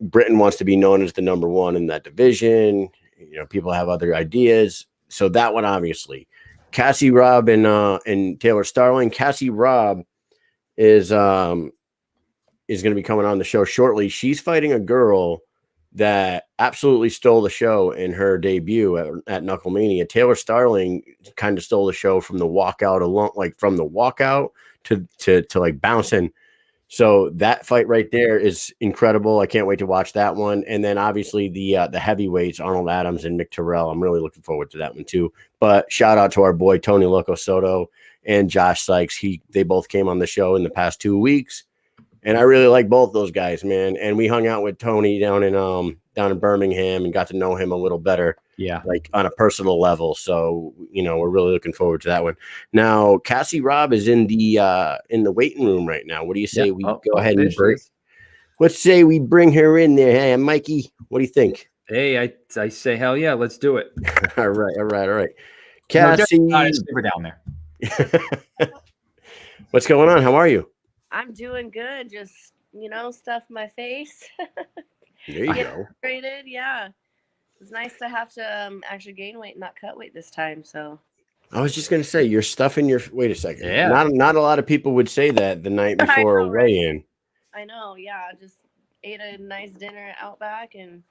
Britton wants to be known as the number one in that division. People have other ideas. So that one, obviously. Cassie Robb and Taylor Starling. Cassie Robb is going to be coming on the show shortly. She's fighting a girl that absolutely stole the show in her debut at Knucklemania. Taylor Starling kind of stole the show from the walkout along, like from the walkout to like bouncing. So that fight right there is incredible. I can't wait to watch that one. And then obviously the heavyweights, Arnold Adams and Mick Terrell. I'm really looking forward to that one too. But shout out to our boy Tony Loco Soto and Josh Sykes. They both came on the show in the past 2 weeks. And I really like both those guys, man. And we hung out with Tony down in Birmingham and got to know him a little better. Yeah. Like on a personal level. So, we're really looking forward to that one. Now, Cassie Robb is in the waiting room right now. What do you say we go ahead and let's say we bring her in there. Hey, Mikey, what do you think? Hey, I say hell yeah, let's do it. All right. Cassie, we're down there. What's going on? How are you? I'm doing good. Just, stuff my face. There you go. Rated, yeah. It's nice to have to actually gain weight, not cut weight this time. So I was just gonna say you're stuffing your. Wait a second. Yeah. Not a lot of people would say that the night before a weigh-in. I know. Yeah. Just ate a nice dinner at Outback and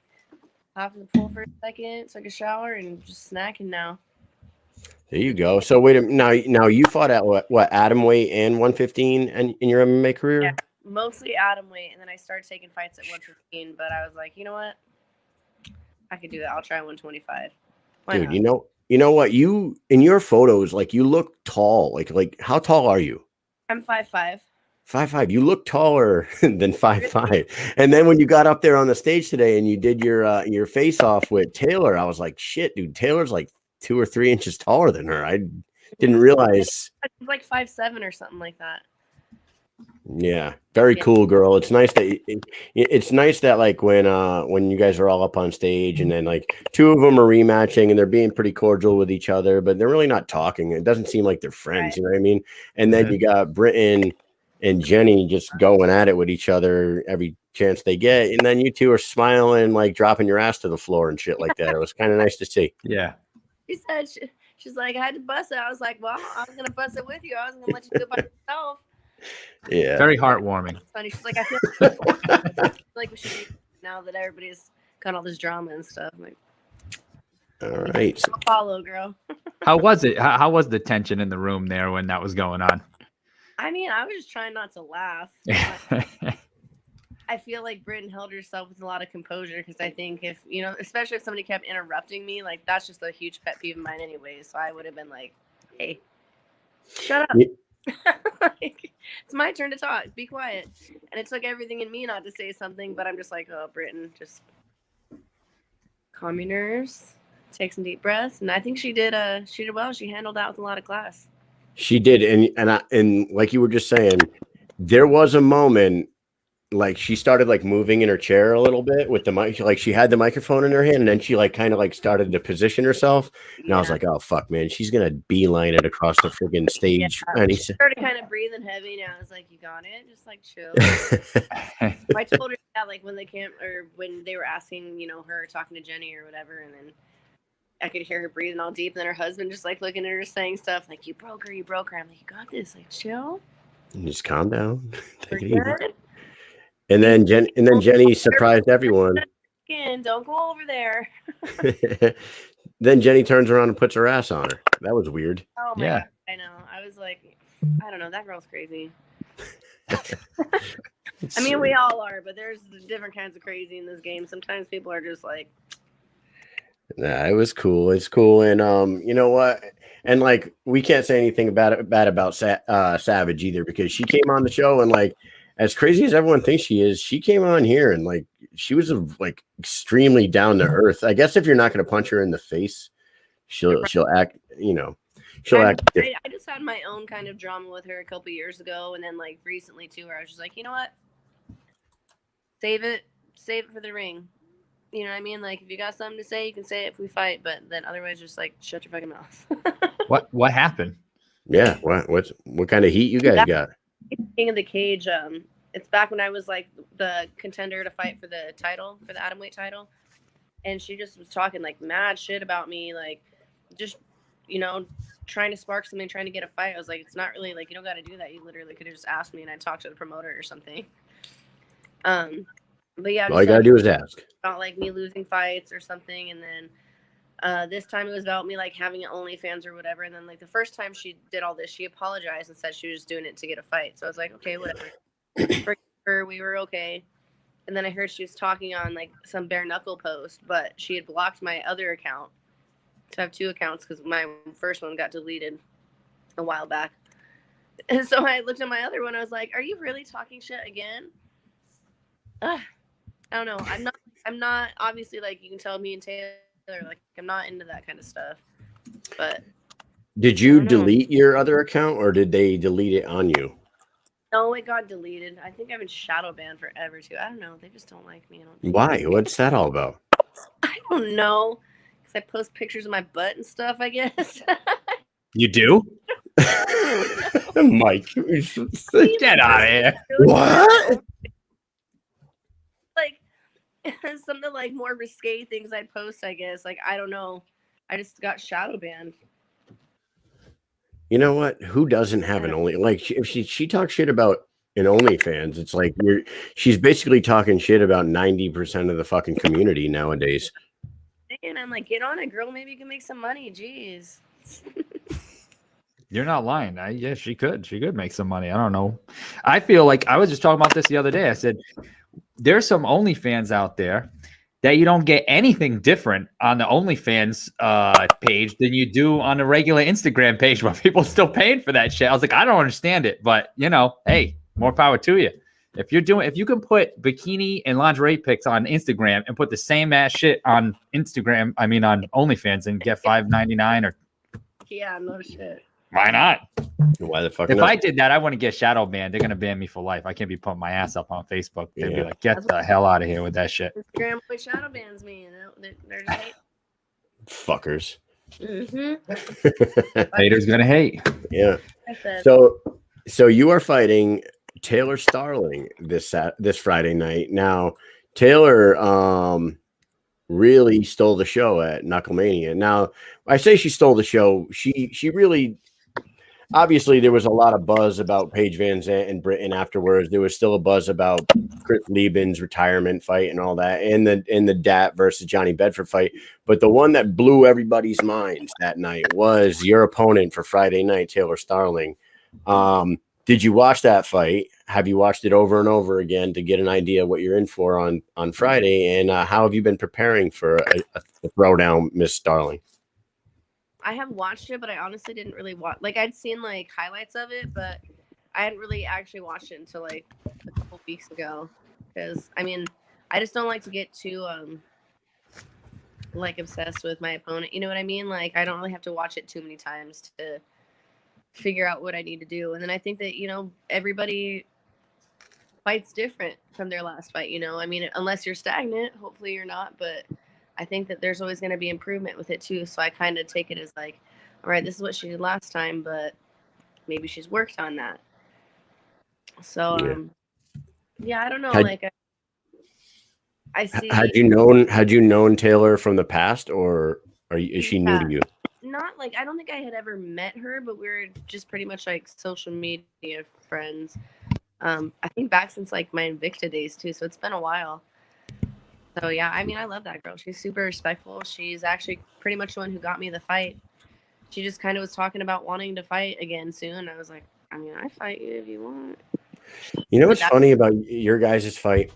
hop in the pool for a second, took a shower, and just snacking now. There you go. So wait a minute. Now you fought at what atom weight and 115 and in your MMA career? Yeah, mostly atom weight, and then I started taking fights at 115. But I was like, you know what? I could do that. I'll try 125. Why Dude, not? you know what? You in your photos, like you look tall. Like how tall are you? I'm 5'5". 5'5". You look taller than 5'5". And then when you got up there on the stage today and you did your face off with Taylor, I was like, shit, dude, Taylor's like 2 or 3 inches taller than her. I didn't realize. It's like 5'7" or something like that. Yeah, very cool, girl. It's nice that it's nice that like when you guys are all up on stage and then like 2 of them are rematching and they're being pretty cordial with each other, but they're really not talking. It doesn't seem like they're friends, you know what I mean? And then you got Britton and Jenny just going at it with each other every chance they get, and then you two are smiling, like dropping your ass to the floor and shit like that. It was kind of nice to see. Yeah. She said she's like, I had to bust it. I was like, well, I was gonna bust it with you. I was gonna let you do it by yourself. Yeah, very heartwarming. It's funny. She's like, I feel like we should be now that everybody's got all this drama and stuff. I'm like, all right, I'll follow, girl. How was it? How was the tension in the room there when that was going on? I mean, I was just trying not to laugh. I feel like Britton held herself with a lot of composure because I think if, you know, especially if somebody kept interrupting me, like that's just a huge pet peeve of mine anyway. So I would have been like, hey, shut up. Like, it's my turn to talk. Be quiet. And it took everything in me not to say something, but I'm just like, oh, Britton, just calm your nerves, take some deep breaths. And I think she did well. She handled that with a lot of class. She did, and like you were just saying, there was a moment like she started like moving in her chair a little bit with the mic, like she had the microphone in her hand, and then she like kind of like started to position herself. And I was like, oh fuck, man, she's gonna beeline it across the friggin' stage. Yeah. And She started kind of breathing heavy, and I was like, you got it, just like chill. I told her that like when they were asking, you know, her talking to Jenny or whatever, and then I could hear her breathing all deep, and then her husband just like looking at her saying stuff like, you broke her. I'm like, you got this, like chill. And just calm down. Take it Good. easy. And then Jenny surprised everyone. Don't go over there. Then Jenny turns around and puts her ass on her. That was weird. Oh my God, I know. I was like, I don't know. That girl's crazy. I mean, we all are, but there's different kinds of crazy in this game. Sometimes people are just like. Nah, it was cool. It's cool, and you know what? And like, we can't say anything bad about Savage either, because she came on the show and like, as crazy as everyone thinks she is, she came on here and like she was like extremely down to earth. I guess if you're not going to punch her in the face, she'll act, you know, she'll act. I just had my own kind of drama with her a couple years ago, and then like recently too, where I was just like, you know what, save it for the ring. You know what I mean? Like if you got something to say, you can say it if we fight, but then otherwise, just like shut your fucking mouth. What happened? Yeah, what kind of heat you guys got? King of the Cage. It's back when I was like the contender to fight for the title, for the atomweight title, and she just was talking like mad shit about me, like just, you know, trying to spark something, trying to get a fight. I was like, it's not really like, you don't got to do that. You literally could have just asked me and I'd talk to the promoter or something. But yeah, all you gotta do is ask. About like me losing fights or something, and then this time it was about me like having an OnlyFans or whatever. And then like the first time she did all this, she apologized and said she was just doing it to get a fight. So I was like, okay, whatever. Forgive her, we were okay. And then I heard she was talking on like some bare knuckle post, but she had blocked my other account. So I have 2 accounts because my first one got deleted a while back. And so I looked at my other one. I was like, are you really talking shit again? I don't know. I'm not obviously, like you can tell me and Taylor, like I'm not into that kind of stuff. But did you delete your other account or did they delete it on you? No, it got deleted. I think I've been shadow banned forever too. I don't know. They just don't like me. Why? What's that all about? I don't know. Because I post pictures of my butt and stuff, I guess. You do? Mike, get out of here. What? Like something like more risque things I'd post, I guess. Like, I don't know. I just got shadow banned. You know what? Who doesn't have an only, like if she talks shit about an OnlyFans, it's like she's basically talking shit about 90% of the fucking community nowadays. saying. I'm like, get on it, girl. Maybe you can make some money. Jeez. You're not lying. Yeah, she could. She could make some money. I don't know. I feel like I was just talking about this the other day. I said, there's some OnlyFans out there that you don't get anything different on the OnlyFans page than you do on the regular Instagram page where people are still paying for that shit. I was like, I don't understand it, but hey, more power to you. If you can put bikini and lingerie pics on Instagram and put the same ass shit on Instagram, on OnlyFans and get $5.99 or Yeah, no shit. why not? Why the fuck If not? I did that, I wouldn't get shadow banned. They're gonna ban me for life. I can't be putting my ass up on Facebook. They'd be like, "Get the hell out of here with that shit." Instagram boy shadow bans me. They're just hate. Fuckers. Haters gonna hate. Yeah. I said, So you are fighting Taylor Starling this Friday night. Now, Taylor really stole the show at Knucklemania. Now, I say she stole the show. She really, obviously, there was a lot of buzz about Paige Van Zandt and Britain afterwards. There was still a buzz about Chris Lieben's retirement fight and all that, and the Dat versus Johnny Bedford fight. But the one that blew everybody's minds that night was your opponent for Friday night, Taylor Starling. Did you watch that fight? Have you watched it over and over again to get an idea what you're in for on Friday? And how have you been preparing for a throwdown, Miss Starling? I have watched it, but I honestly didn't really watch. Like, I'd seen like highlights of it, but I hadn't really actually watched it until like a couple weeks ago. Because I just don't like to get too like obsessed with my opponent. You know what I mean? Like, I don't really have to watch it too many times to figure out what I need to do. And then I think that everybody fights different from their last fight. Unless you're stagnant, hopefully you're not, but I think that there's always going to be improvement with it too. So I kind of take it as like, all right, this is what she did last time, but maybe she's worked on that. So yeah, I don't know. I see. Had you known Taylor from the past, or is she new to you? Not like, I don't think I had ever met her, but we were just pretty much like social media friends. I think back since like my Invicta days too. So it's been a while. So yeah, I love that girl. She's super respectful. She's actually pretty much the one who got me the fight. She just kind of was talking about wanting to fight again soon. I was like, I fight you if you want. You know what's funny about your guys' fight?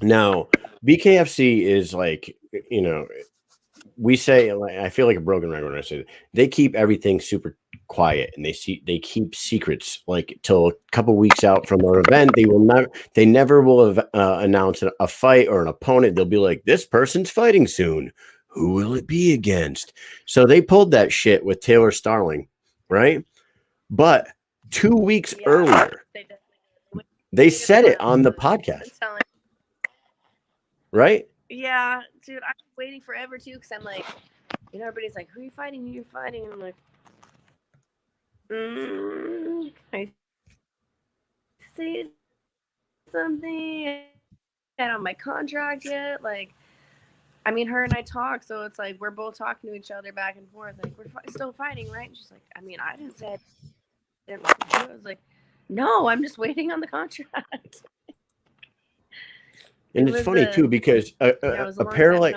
Now, BKFC is like, we say, I feel like a broken record when I say that. They keep everything super quiet, and they keep secrets like till a couple weeks out from their event. They never will announce a fight or an opponent. They'll be like, this person's fighting soon. Who will it be against? So they pulled that shit with Taylor Starling, right? But 2 weeks earlier, they said it on the podcast, right? Yeah, dude, I'm waiting forever too, because I'm like, everybody's like, who are you fighting? Who are you fighting? And I'm like, can I say something? I don't have my contract yet. Like, her and I talk, so it's like we're both talking to each other back and forth. Like, we're still fighting, right? And she's like, I didn't say I didn't want to do it. I was like, no, I'm just waiting on the contract. And it's funny too, because a pair like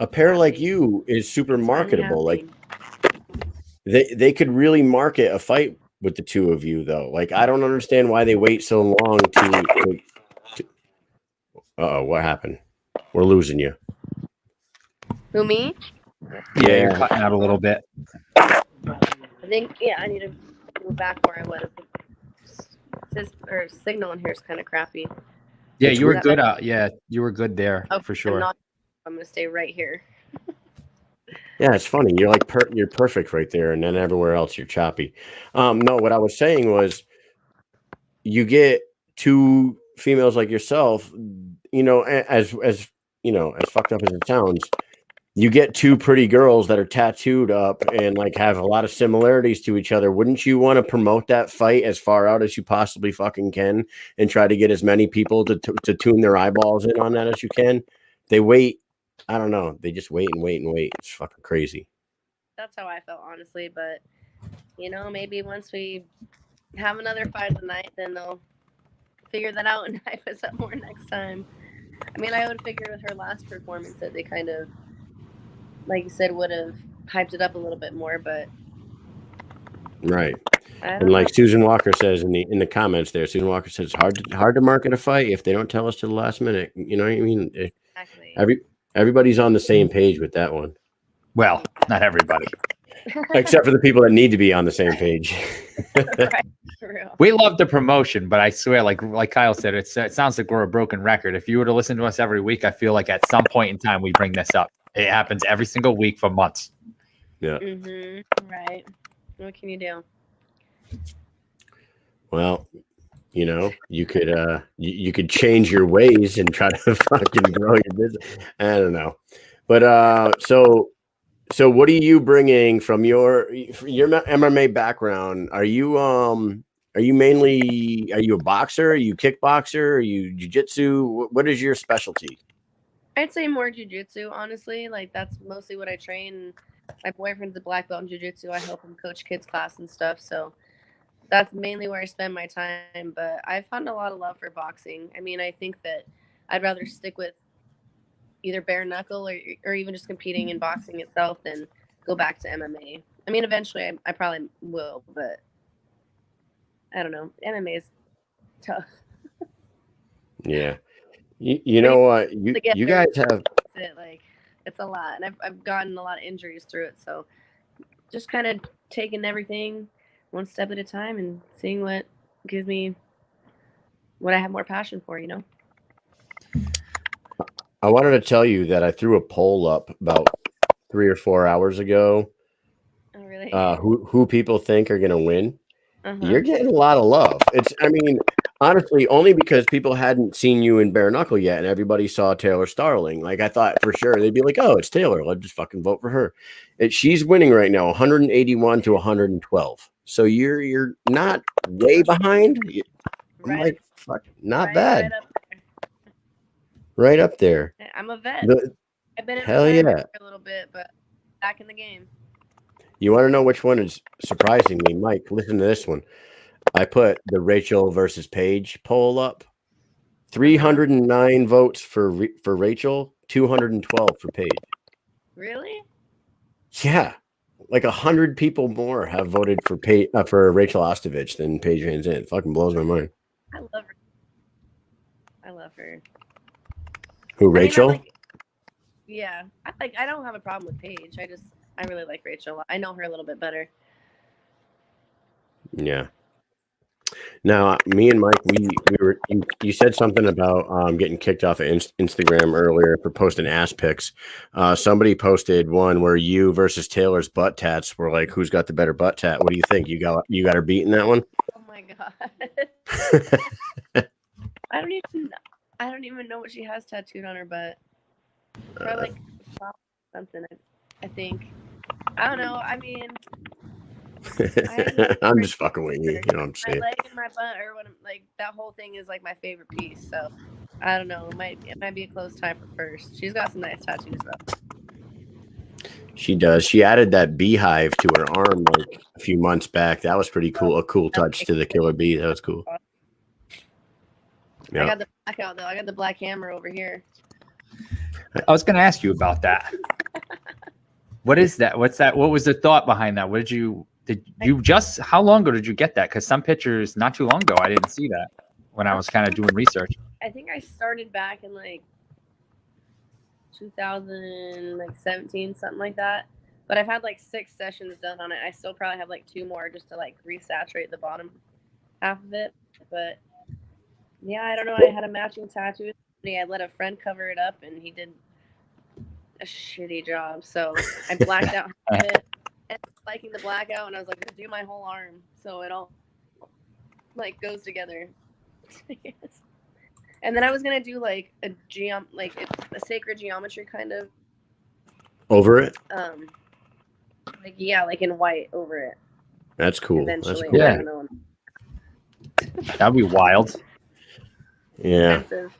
a pair like you is super marketable. Like they could really market a fight with the two of you, though. Like, I don't understand why they wait so long to what happened? We're losing you. Who, me? Yeah, you're cutting out a little bit. I think, I need to move back where I was. Signal in here is kind of crappy. Yeah, you were good. You were good there for sure. I'm gonna stay right here. Yeah, it's funny. You're like you're perfect right there, and then everywhere else you're choppy. No, what I was saying was, you get two females like yourself. As fucked up as it sounds, you get two pretty girls that are tattooed up and like have a lot of similarities to each other. Wouldn't you want to promote that fight as far out as you possibly fucking can and try to get as many people to tune their eyeballs in on that as you can? They wait. I don't know. They just wait and wait and wait. It's fucking crazy. That's how I felt, honestly. But, maybe once we have another fight tonight, then they'll figure that out and hype us up more next time. I mean, I would figure with her last performance that they kind of, like you said, would have hyped it up a little bit more, but Right. I And don't know. like Susan Walker says in the comments there, Susan Walker says it's hard to market a fight if they don't tell us to the last minute. You know what I mean? Exactly. Everybody's on the same page with that one, Well, not everybody. except for the people that need to be on the same page. Right. For real. We love the promotion, but I swear, like Kyle said, it sounds like we're a broken record. If you were to listen to us every week, I feel like at some point in time we bring this up. It happens every single week for months. Yeah. Right. What can you do? Well, you know, you could change your ways and try to fucking grow your business. I don't know, but so what are you bringing from your MMA background? Are you mainly a boxer? Are you kickboxer? Are you jiu-jitsu? What is your specialty? I'd say more jujitsu, honestly. Like that's mostly what I train. My boyfriend's a black belt in jujitsu. I help him coach kids class and stuff. So that's mainly where I spend my time. But I found a lot of love for boxing. I mean, I think that I'd rather stick with either bare knuckle or even just competing in boxing itself than go back to MMA. I mean, eventually I probably will, but I don't know. MMA is tough. Yeah. You know what? You guys have It's a lot, and I've gotten a lot of injuries through it. So just kind of taking everything one step at a time and seeing what gives me what I have more passion for. You know. I wanted to tell you that I threw a poll up about 3 or 4 hours ago. Oh really? Who people think are going to win? Uh-huh. You're getting a lot of love. I mean, honestly, only because people hadn't seen you in bare knuckle yet, and everybody saw Taylor Starling. Like I thought for sure they'd be like, "Oh, it's Taylor. Let's just fucking vote for her." She's winning right now, 181 to 112. So you're not way behind. I'm like, fuck, not bad. Right up there. I'm a vet. I've been in hell yeah for a little bit, but back in the game. You want to know which one is surprising me, Mike? Listen to this one. I put the Rachel versus Paige poll up. 309 votes for Rachel, 212 for Paige. Really? Yeah, like 100 people more have voted for Rachel Ostovich than Paige Van Zandt. It fucking blows my mind. I love her. I love her. Who, Rachel? Yeah, I don't have a problem with Paige. I really like Rachel. I know her a little bit better. Yeah. Now, me and Mike, we were. You said something about getting kicked off of Instagram earlier for posting ass pics. Somebody posted one where you versus Taylor's butt tats were like, who's got the better butt tat? What do you think? You got her beat in that one? Oh my god! I don't even know what she has tattooed on her butt. Probably like something. I think. I don't know. I mean. I'm just fucking with you. You know what I'm saying? My leg and my butt, or what? Like that whole thing is like my favorite piece. So I don't know. It might be a close tie for first. She's got some nice tattoos though. She does. She added that beehive to her arm like a few months back. That was pretty cool. A cool touch to the killer bee. That was cool. I got the blackout though. I got the black hammer over here. I was going to ask you about that. What is that? What's that? What was the thought behind that? How long ago did you get that? Because some pictures not too long ago, I didn't see that when I was kind of doing research. I think I started back in like 2017, something like that. But I've had like 6 sessions done on it. I still probably have like 2 more just to like resaturate the bottom half of it. But yeah, I don't know. I had a matching tattoo. I let a friend cover it up, and he did a shitty job. So I blacked out half of it. And liking the blackout, and I was like, do my whole arm so it all like goes together. And then I was gonna do like a sacred geometry kind of over it. Like in white over it. That's cool. Eventually. That's cool. Yeah. I don't know. That'd be wild. Yeah. Expensive.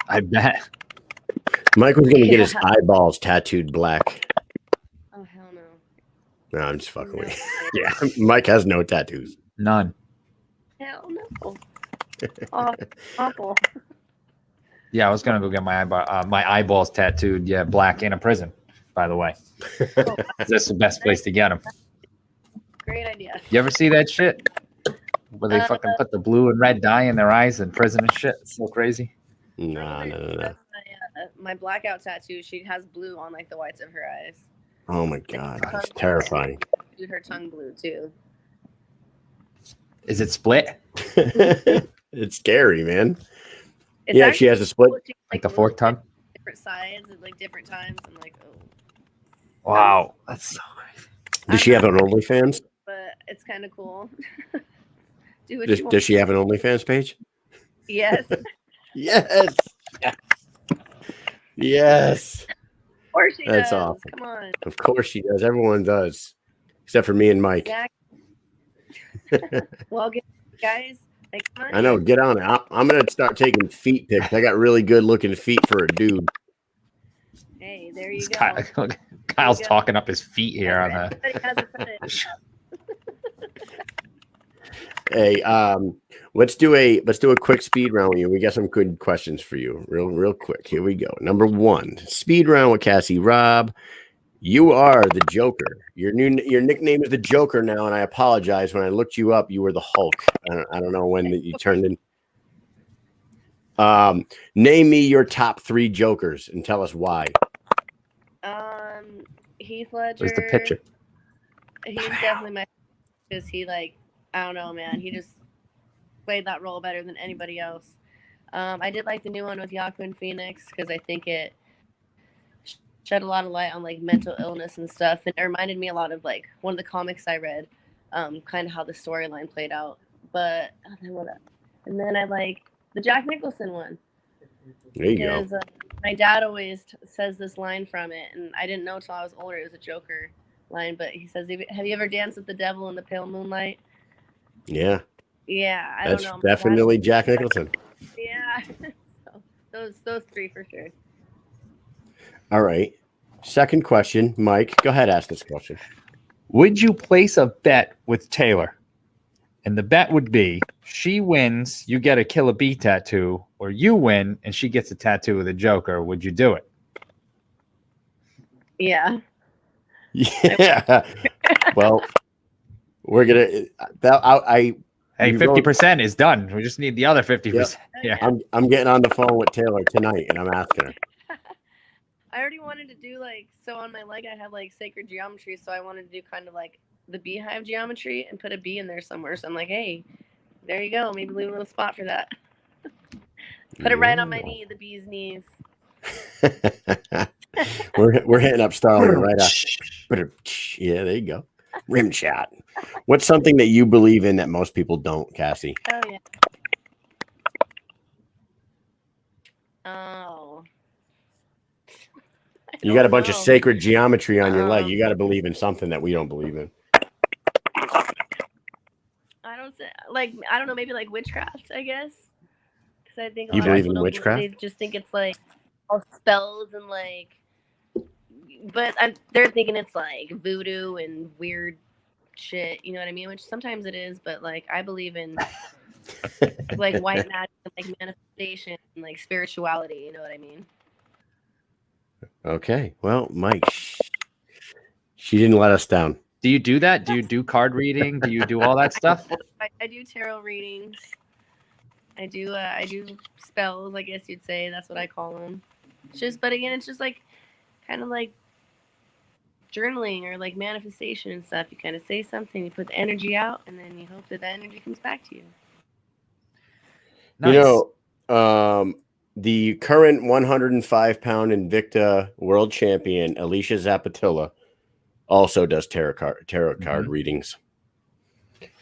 I bet. Mike was gonna get his eyeballs tattooed black. Oh hell no. No, I'm just fucking with you. Yeah, Mike has no tattoos. None. Hell no. Awful. Yeah, I was gonna go get my eyeballs tattooed. Yeah, black in a prison. By the way, that's the best place to get them. Great idea. You ever see that shit? Where they fucking put the blue and red dye in their eyes in prison and shit. It's so crazy. No. That's my blackout tattoo. She has blue on like the whites of her eyes. Oh my god, that's terrifying. Do her tongue blue too. Is it split? It's scary, man. It's Yeah, she has a split. Like the fork tongue? Different sides at like different times. I'm like, oh. Wow, that's so crazy. Does she have an OnlyFans? But it's kind of cool. Do what you want. Does she have an OnlyFans page? Yes. Yes. Yes. Of course she That's does. awesome. Come on. Of course she does. Everyone does, except for me and Mike. Exactly. Well, guys, like, come on. I know. Get on it. I'm gonna start taking feet pics. I got really good looking feet for a dude. Hey, there you go. Kyle's talking up his feet here on Everybody has a fetish. Hey, let's do a quick speed round with you. We got some good questions for you, real quick. Here we go. Number 1, speed round with Cassie Robb. You are the Joker. Your nickname is the Joker now, and I apologize. When I looked you up, you were the Hulk. I don't know when that you turned in. Name me your top 3 Jokers and tell us why. Heath Ledger. Where's the picture? He's definitely my, because he, like, I don't know, man. He just played that role better than anybody else. I did like the new one with Joaquin Phoenix because I think it shed a lot of light on like mental illness and stuff, and it reminded me a lot of like one of the comics I read, kind of how the storyline played out. But and then I like the Jack Nicholson one. There you because, go. My dad always says this line from it, and I didn't know till I was older it was a Joker line. But he says, "Have you ever danced with the devil in the pale moonlight?" Yeah. Yeah, I That's don't know. definitely Jack Nicholson. Yeah, so those 3 for sure. All right. Second question, Mike. Go ahead, ask this question. Would you place a bet with Taylor? And the bet would be she wins, you get a Killer Bee tattoo, or you win and she gets a tattoo with a Joker. Would you do it? Yeah. Yeah. Well, we're gonna. Hey, 50% is done. We just need the other 50%. Yep. Yeah. I'm getting on the phone with Taylor tonight, and I'm asking her. I already wanted to do like, so on my leg I have like sacred geometry, so I wanted to do kind of like the beehive geometry and put a bee in there somewhere. So I'm like, hey, there you go. Maybe leave a little spot for that. Put it right on my knee, the bee's knees. we're hitting up Starling right after. Yeah, there you go. Rim shot. What's something that you believe in that most people don't, Cassie? Oh yeah. Oh. You got a bunch of sacred geometry on your leg. You got to believe in something that we don't believe in. I don't know, maybe like witchcraft, I guess. Because I think you believe in witchcraft. They just think it's like all spells and like, but they're thinking it's like voodoo and weird shit. You know what I mean? Which sometimes it is, but like I believe in like white magic, and, like manifestation, and like spirituality. You know what I mean? Okay. Well, Mike, she didn't let us down. Do you do that? Do you do card reading? Do you do all that stuff? I do tarot readings. I do spells, I guess you'd say. That's what I call them. But again, it's just like kind of like journaling or like manifestation and stuff. You kind of say something, you put the energy out, and then you hope that the energy comes back to you. Nice. You know, the current 105-pound Invicta world champion, Alicia Zapatilla, also does tarot card readings.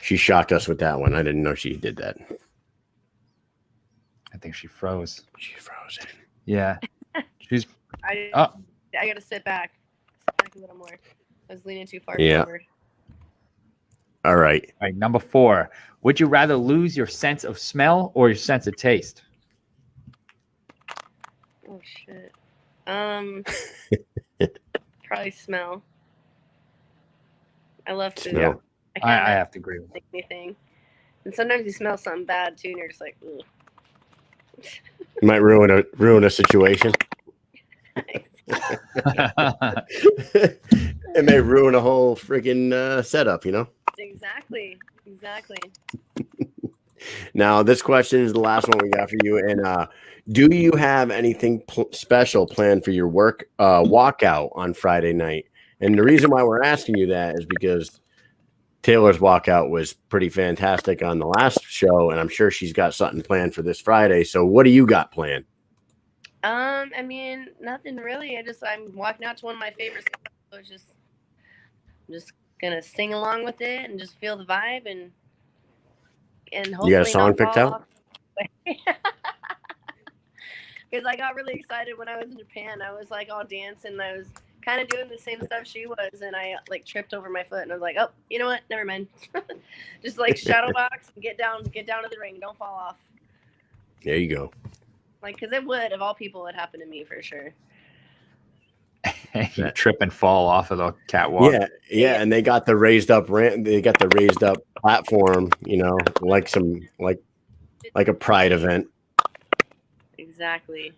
She shocked us with that one. I didn't know she did that. I think she froze. She's frozen. Yeah. She's. I got to sit back a little more. I was leaning too far forward. All right. All right. Number 4. Would you rather lose your sense of smell or your sense of taste? Oh shit. Probably smell. I love food. Yeah. I have to agree with anything. And sometimes you smell something bad too, and you're just like, ugh. You might ruin a situation. It may ruin a whole freaking setup, you know? Exactly. Now, this question is the last one we got for you. And do you have anything special planned for your work walkout on Friday night? And the reason why we're asking you that is because Taylor's walkout was pretty fantastic on the last show, and I'm sure she's got something planned for this Friday. So what do you got planned? I mean, nothing really. I'm walking out to one of my favorite songs, so I'm just gonna sing along with it and just feel the vibe and hopefully You got a song picked out? Because I got really excited when I was in Japan. I was like all dancing. I was kind of doing the same stuff she was, and I like tripped over my foot, and I was like, oh, you know what? Never mind. Just like shadow box and get down to the ring. Don't fall off. There you go. Like, because it would, of all people, it happened to me for sure. You trip and fall off of the catwalk. Yeah, and they got the raised up ramp. They got the raised up platform. You know, like a pride event. Exactly.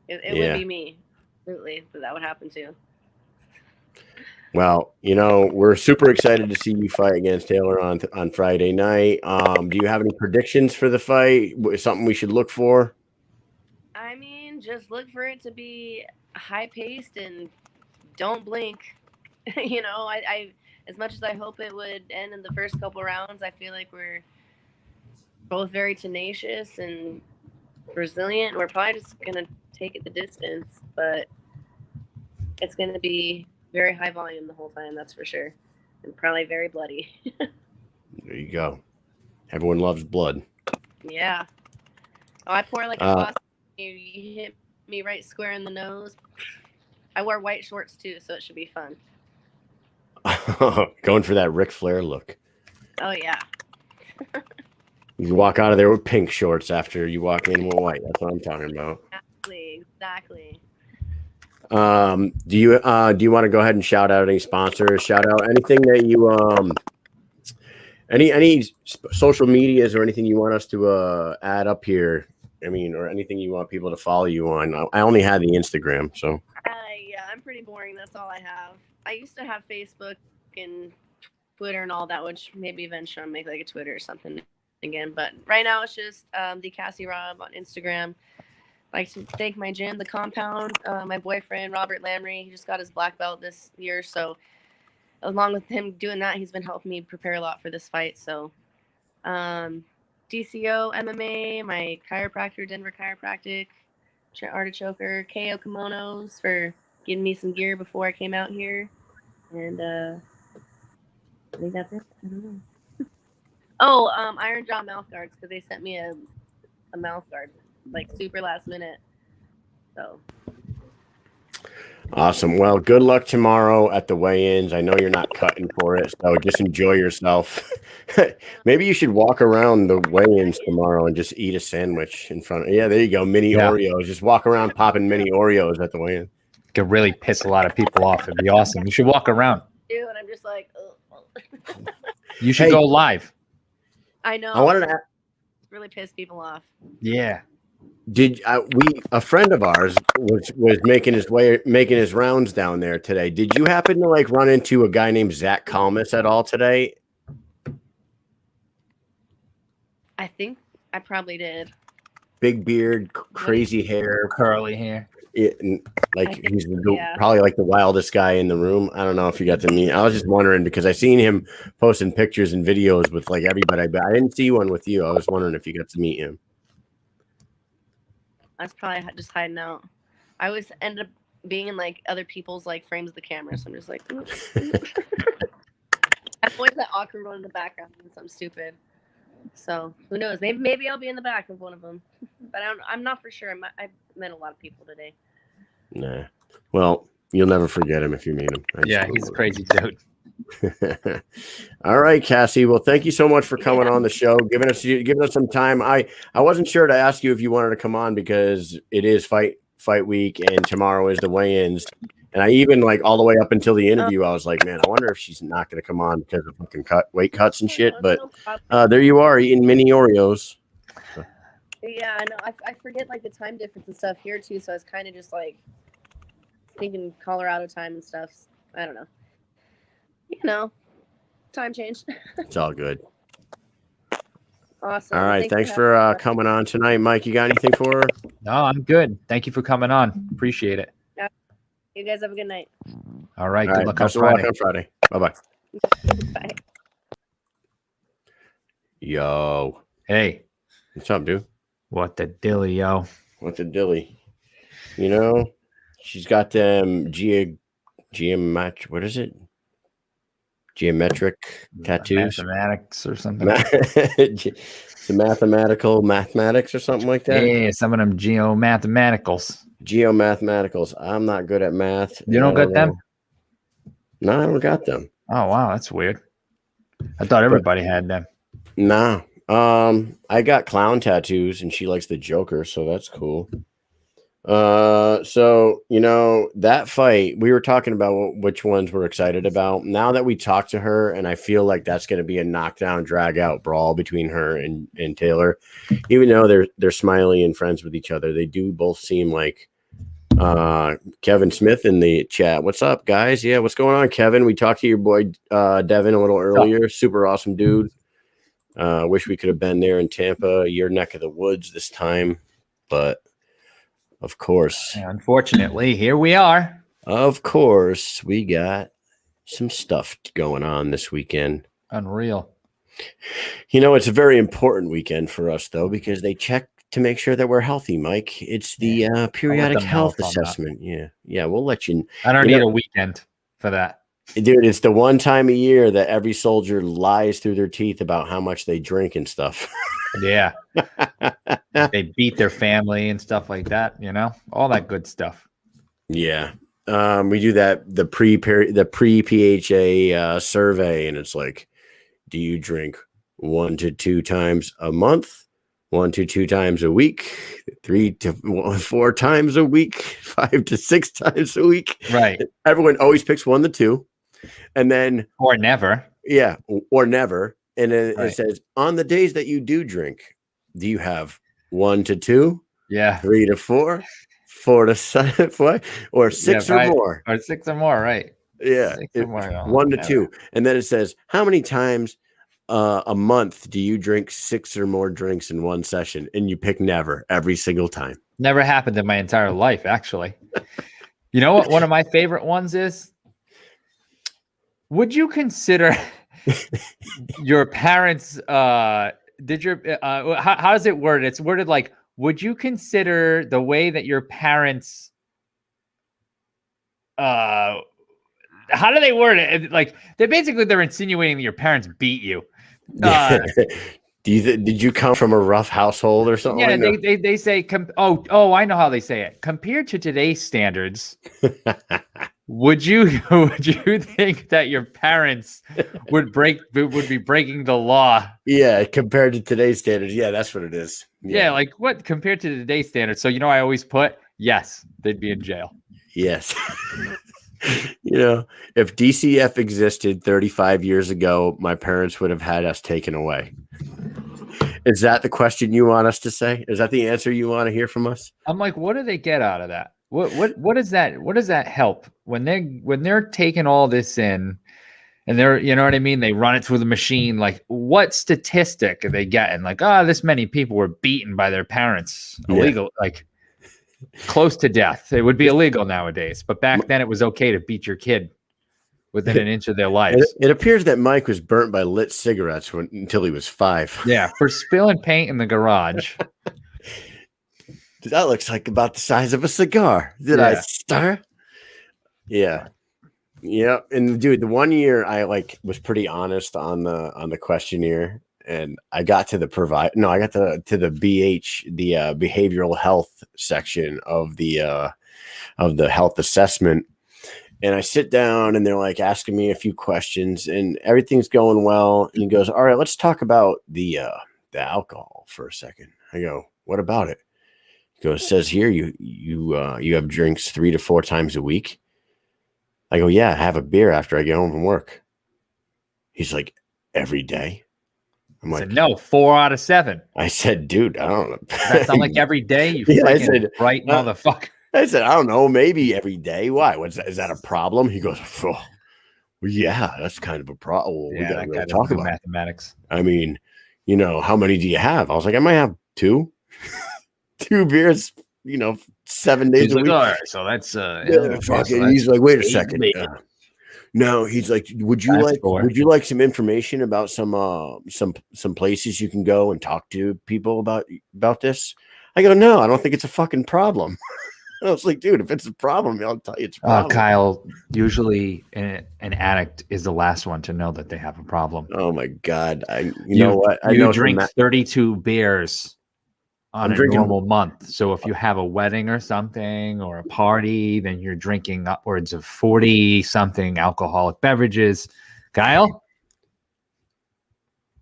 It would be me, absolutely, but that would happen too. Well, you know, we're super excited to see you fight against Taylor on Friday night. Do you have any predictions for the fight? Something we should look for? I mean, just look for it to be high paced and don't blink. You know, I as much as I hope it would end in the first couple rounds, I feel like we're both very tenacious and resilient. We're probably just gonna take it the distance, but it's gonna be very high volume the whole time, that's for sure, and probably very bloody. There you go. Everyone loves blood. Yeah. Oh, I pour like a boss. You hit me right square in the nose. I wear white shorts too, so it should be fun. Going for that Ric Flair look. Oh yeah. You walk out of there with pink shorts after you walk in with white. That's what I'm talking about. Exactly. Do you want to go ahead and shout out any sponsors? Shout out anything that you any social medias or anything you want us to add up here? I mean, or anything you want people to follow you on? I only had the Instagram, so. Yeah, I'm pretty boring. That's all I have. I used to have Facebook and Twitter and all that, which maybe eventually I'll make like a Twitter or something again. But right now it's just the Cassie Robb on Instagram. I like to thank my gym, the Compound, my boyfriend Robert Lamry. He just got his black belt this year, so along with him doing that, he's been helping me prepare a lot for this fight. So, DCO MMA, my chiropractor, Denver Chiropractic, Artichoker, KO Kimonos for giving me some gear before I came out here, and I think that's it. I don't know. Oh, Iron Jaw mouth guards, because they sent me a mouth guard like super last minute. So awesome. Well, good luck tomorrow at the weigh-ins. I know you're not cutting for it, so just enjoy yourself. Maybe you should walk around the weigh-ins tomorrow and just eat a sandwich in front of. Yeah, there you go. Mini Oreos. Just walk around popping mini Oreos at the weigh-in. Could really piss a lot of people off. It'd be awesome. You should walk around. Dude, and I'm just like, You should go live. I know. I wanted to really piss people off. Yeah. Did a friend of ours was making his rounds down there today. Did you happen to like run into a guy named Zach Kalmus at all today? I think I probably did. Big beard, crazy hair, curly hair. Like he's probably like the wildest guy in the room. I don't know if you got to meet. I was just wondering because I seen him posting pictures and videos with like everybody, but I didn't see one with you. I was wondering if you got to meet him. I was probably just hiding out. I always ended up being in like other people's like frames of the camera, so I'm just like, I'm always that awkward one in the background doing something stupid. So who knows? Maybe I'll be in the back of one of them, but I'm not for sure. I met a lot of people today. Nah. Well, you'll never forget him if you meet him. Yeah, he's a crazy dude. All right, Cassie. Well, thank you so much for coming on the show, giving us some time. I wasn't sure to ask you if you wanted to come on because it is fight week and tomorrow is the weigh-ins. And I even like all the way up until the interview, I was like, man, I wonder if she's not going to come on because of fucking weight cuts and shit. But there you are eating mini Oreos. Yeah, I know. I forget like the time difference and stuff here too, so I was kind of just like thinking Colorado time and stuff. I don't know. Time change. It's all good. Awesome. All right. Thanks for for coming on tonight. Mike, you got anything for her? No, I'm good. Thank you for coming on. Appreciate it. You guys have a good night. All right. All Good right, luck on best of luck Friday. on Friday. Bye-bye. Bye. Yo. Hey, What's up, dude? what the dilly, yo? What's a dilly? You know, she's got them what is it? Geometric tattoos. Mathematics or something. Some mathematics or something like that. Yeah, some of them geomathematicals. Geomathematicals. I'm not good at math. You don't got them? No, I don't got them. Oh, wow. That's weird. I thought everybody had them. Nah. I got clown tattoos and she likes the Joker, so that's cool. So that fight, we were talking about which ones we're excited about. Now that we talked to her, and I feel like that's going to be a knockdown, drag out brawl between her and Taylor, even though they're smiley and friends with each other, they do both seem like Kevin Smith in the chat. What's up, guys? Yeah, what's going on, Kevin? We talked to your boy Devin a little earlier. Super awesome dude. Wish we could have been there in Tampa, your neck of the woods this time, but of course. Unfortunately, here we are. Of course, we got some stuff going on this weekend. Unreal. It's a very important weekend for us, though, because they check to make sure that we're healthy, Mike. It's the periodic health assessment. Yeah, we'll let you. I don't need a weekend for that. Dude, it's the one time a year that every soldier lies through their teeth about how much they drink and stuff. Yeah. They beat their family and stuff like that, all that good stuff. Yeah. We do the pre-PHA survey, and it's like, do you drink 1 to 2 times a month, 1 to 2 times a week, 3 to 4 times a week, 5 to 6 times a week? Right. Everyone always picks 1 to 2, and then or never. Yeah, or never. And then it says, on the days that you do drink, do you have 1 to 2? Yeah. 3 to 4, 4 to 7, or 6 or more? Or 6 or more, right? Yeah, 6 or more, 1 to 2. And then it says, how many times a month do you drink 6 or more drinks in one session? And you pick never every single time. Never happened in my entire life, actually. You know what one of my favorite ones is? Would you consider your parents how does it word? It's worded like, would you consider the way that your parents how do they word it? Like they're insinuating that your parents beat you. Did you come from a rough household or something? Yeah, like that? they say I know how they say it. Compared to today's standards, would you think that your parents would be breaking the law? Yeah, compared to today's standards. Yeah, that's what it is. Yeah, like what compared to today's standards? So I always put yes, they'd be in jail. Yes. If DCF existed 35 years ago, my parents would have had us taken away. Is that the question you want us to say? Is that the answer you want to hear from us? I'm like, what do they get out of that? What is that? What does that help when they're taking all this in and they're, you know what I mean? They run it through the machine. Like, what statistic are they getting? Like, this many people were beaten by their parents. Illegal, like close to death. It would be illegal nowadays, but back then it was okay to beat your kid within an inch of their lives. It appears that Mike was burnt by lit cigarettes until he was 5. Yeah, for spilling paint in the garage. That looks like about the size of a cigar. Did I stir? Yeah. Yeah. And dude, the one year I was pretty honest on the questionnaire, and I got to the BH, the behavioral health section of the health assessment. And I sit down and they're like asking me a few questions and everything's going well. And he goes, all right, let's talk about the alcohol for a second. I go, what about it? He goes, says here you have drinks 3 to 4 times a week. I go, yeah, I have a beer after I get home from work. He's like, every day? I'm I like, said, no, 4 out of 7. I said, dude, I don't know. Does that sound like every day? You Yeah, I freaking said, bright motherfucker. I said, I don't know, maybe every day. Why? Is that a problem? He goes, oh, well, yeah, that's kind of a problem. Well, we Yeah, got to that really guy doesn't talk do about it. mathematics. I mean, how many do you have? I was like, I might have 2. 2 beers, 7 days He's a like, week. all right, so that's Fuck so it. that's He's like, wait a 8 second. beers. No, he's like, would you That's 4. like some information about some places you can go and talk to people about this? I go, no, I don't think it's a fucking problem. I was like, dude, if it's a problem, I'll tell you it's a problem. Kyle, usually an addict is the last one to know that they have a problem. Oh my God. You know what? I You know drink 32 beers on I'm a drinking- normal month. So if you have a wedding or something or a party, then you're drinking upwards of 40 something alcoholic beverages. Kyle?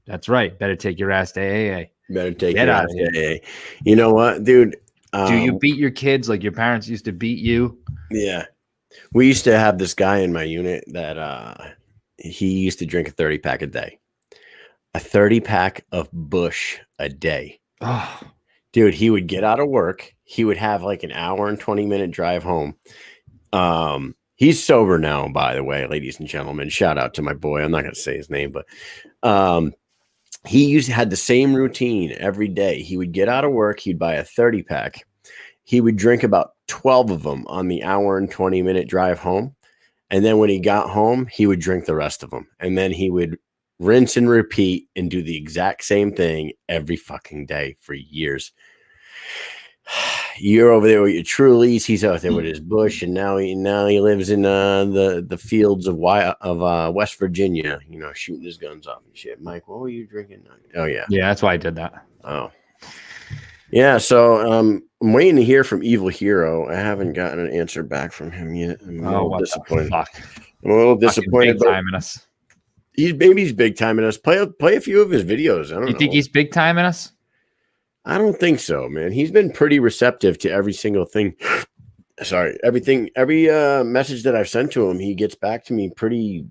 That's right. Better take your ass to AA. Better take Get your out ass of here. to AA. You know what, dude? Do you beat your kids like your parents used to beat you? Yeah. We used to have this guy in my unit that he used to drink a 30-pack a day. A 30-pack of Bush a day. Oh, Dude, he would get out of work. He would have like an hour and 20-minute drive home. He's sober now, by the way, ladies and gentlemen. Shout out to my boy. I'm not going to say his name, but he had the same routine every day. He would get out of work. He'd buy a 30-pack. He would drink about 12 of them on the hour and 20-minute drive home. And then when he got home, he would drink the rest of them. And then he would rinse and repeat and do the exact same thing every fucking day for years. You're over there with your Trulies. He's out there with his Bush, and now he lives in the fields of West Virginia. Shooting his guns off and shit. Mike, what were you drinking? Oh yeah, that's why I did that. Oh yeah. So I'm waiting to hear from Evil Hero. I haven't gotten an answer back from him yet. I'm a little disappointed. I'm a little disappointed. Big timing us. He's big timing us. Play a few of his videos. I don't know. You think he's big timing us? I don't think so, man. He's been pretty receptive to every single thing. Sorry, every message that I've sent to him, he gets back to me pretty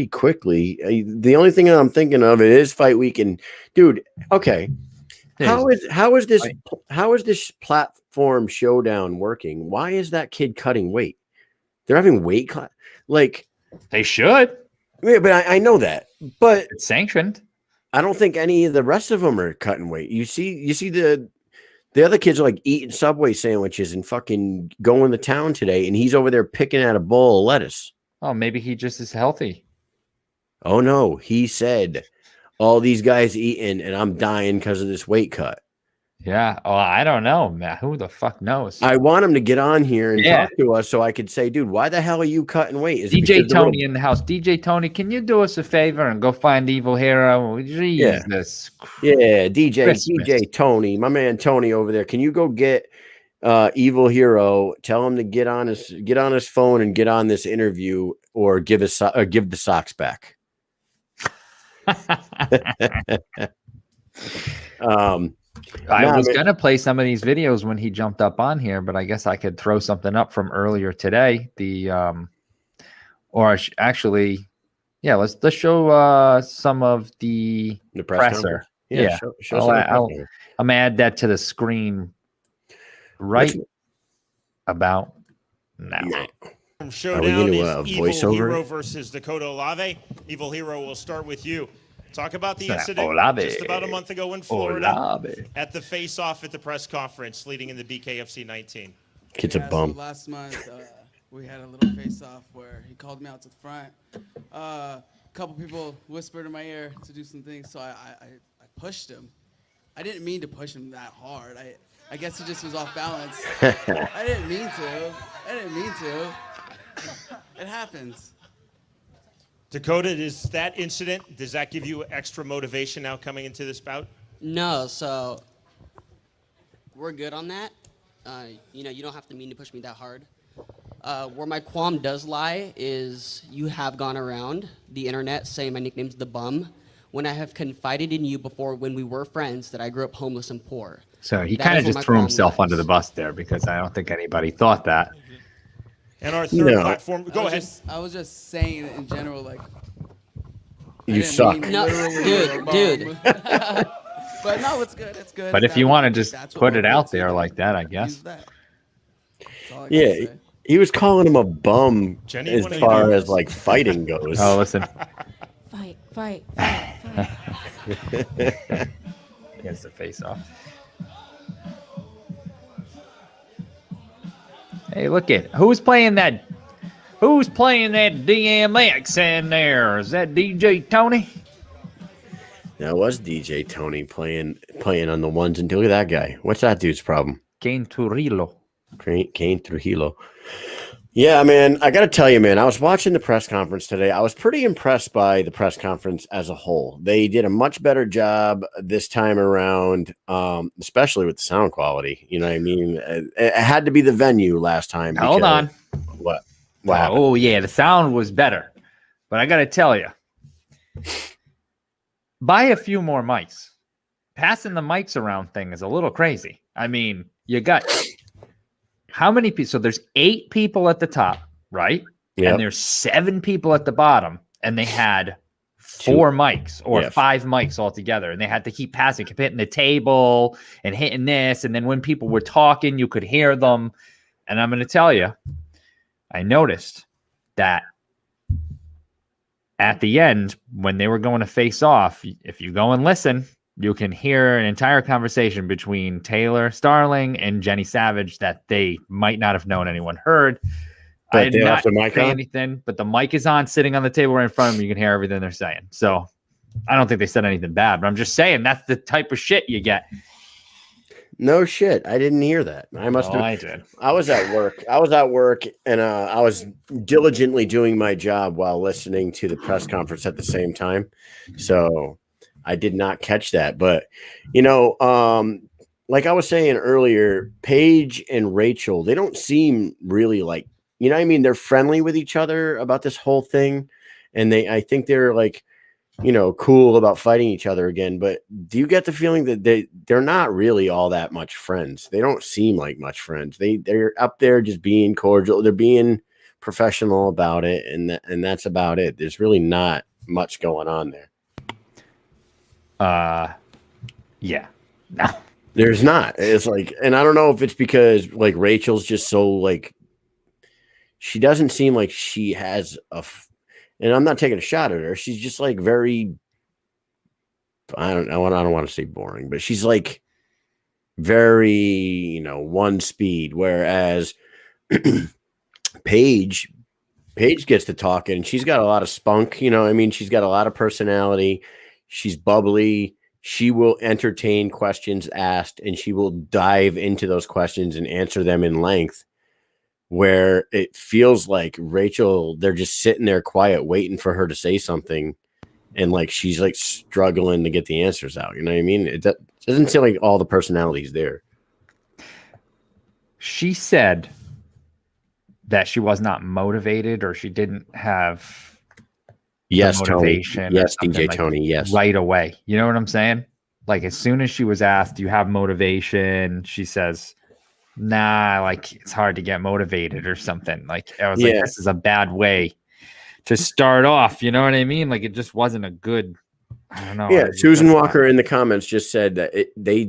quickly. The only thing I'm thinking of is fight week, and dude, okay, how is this platform showdown working? Why is that kid cutting weight? They're having weight class, like they should. Yeah, but I know that, but it's sanctioned. I don't think any of the rest of them are cutting weight. You see the other kids are like eating Subway sandwiches and fucking going to town today, and he's over there picking at a bowl of lettuce. Oh, maybe he just is healthy. Oh no, he said all these guys eating, and I'm dying because of this weight cut. Yeah. Oh, I don't know, man. Who the fuck knows? I want him to get on here and talk to us so I could say, dude, why the hell are you cutting weight? Is DJ Tony in the house. DJ Tony, can you do us a favor and go find Evil Hero? Jesus. Yeah, DJ Tony, my man Tony over there. Can you go get Evil Hero? Tell him to get on his phone and get on this interview, or give the socks back. I was going to play some of these videos when he jumped up on here, but I guess I could throw something up from earlier today. Let's show some of the presser. Yeah. I'm going to add that to the screen about now. From Showdown is Evil Hero versus Dakota Olave. Evil Hero, will start with you. Talk about the incident just about a month ago in Florida at the face-off at the press conference leading in the BKFC 19. Kid's a bum. So last month, we had a little face-off where he called me out to the front. A couple people whispered in my ear to do some things, so I pushed him. I didn't mean to push him that hard. I guess he just was off balance. I didn't mean to. It happens. Dakota, does that incident, does that give you extra motivation now coming into this bout? No, so we're good on that. You don't have to mean to push me that hard. Where my qualm does lie is you have gone around the internet saying my nickname's The Bum when I have confided in you before when we were friends that I grew up homeless and poor. So he kind of just threw himself under the bus there, because I don't think anybody thought that. And our third platform, go ahead. I was just saying in general, like. You suck. No, dude. But no, it's good. It's good. But if you want to just put it out there like that, I guess. Yeah, he was calling him a bum Jenny, as far as like fighting goes. Oh, listen. Fight. Against the face off. Hey, look at who's playing that DMX in there? Is that DJ Tony? That was DJ Tony playing on the ones and two. Look at that guy. What's that dude's problem? Kane Trujillo. Kane Trujillo. Yeah, man, I got to tell you, man, I was watching the press conference today. I was pretty impressed by the press conference as a whole. They did a much better job this time around, especially with the sound quality. You know what I mean? It had to be the venue last time. Hold on. What happened? Oh, yeah, the sound was better. But I got to tell you, buy a few more mics. Passing the mics around thing is a little crazy. I mean, you got... How many people? So there's 8 people at the top, right? Yep. And there's 7 people at the bottom, and they had 4 mics or 5 mics altogether, and they had to keep passing, keep hitting the table and hitting this, and then when people were talking, you could hear them. And I'm going to tell you, I noticed that at the end, when they were going to face off, if you go and listen, you can hear an entire conversation between Taylor Starling and Jenny Savage that they might not have known anyone heard. But I did not the mic say on? anything, but the mic is on, sitting on the table right in front of them. You can hear everything they're saying. So I don't think they said anything bad, but I'm just saying that's the type of shit you get. No shit. I didn't hear that. I must have. I did. I was at work. And I was diligently doing my job while listening to the press conference at the same time. So I did not catch that. But, you know, like I was saying earlier, Paige and Rachel, they don't seem really like, you know what I mean? They're friendly with each other about this whole thing. And I think they're like, you know, cool about fighting each other again. But do you get the feeling that they're not really all that much friends? They don't seem like much friends. They're up there just being cordial. They're being professional about it. And that's about it. There's really not much going on there. Yeah. No. There's not. It's like, and I don't know if it's because like Rachel's just so like, she doesn't seem like she has and I'm not taking a shot at her. She's just like very, I don't want to say boring, but she's like very, you know, one speed. Whereas Paige gets to talking and she's got a lot of spunk, you know, I mean, she's got a lot of personality. She's bubbly. She will entertain questions asked and she will dive into those questions and answer them in length, where it feels like Rachel, they're just sitting there quiet, waiting for her to say something. And like, she's like struggling to get the answers out. You know what I mean? It doesn't seem like all the personalities there. She said that she was not motivated or she didn't have motivation. Tony. Yes, DJ like Tony. Yes. Right away. You know what I'm saying? Like as soon as she was asked, do you have motivation? She says, nah, like it's hard to get motivated or something. Like I was like, this is a bad way to start off. You know what I mean? Like it just wasn't a good, I don't know. Yeah. Susan Walker in the comments just said that they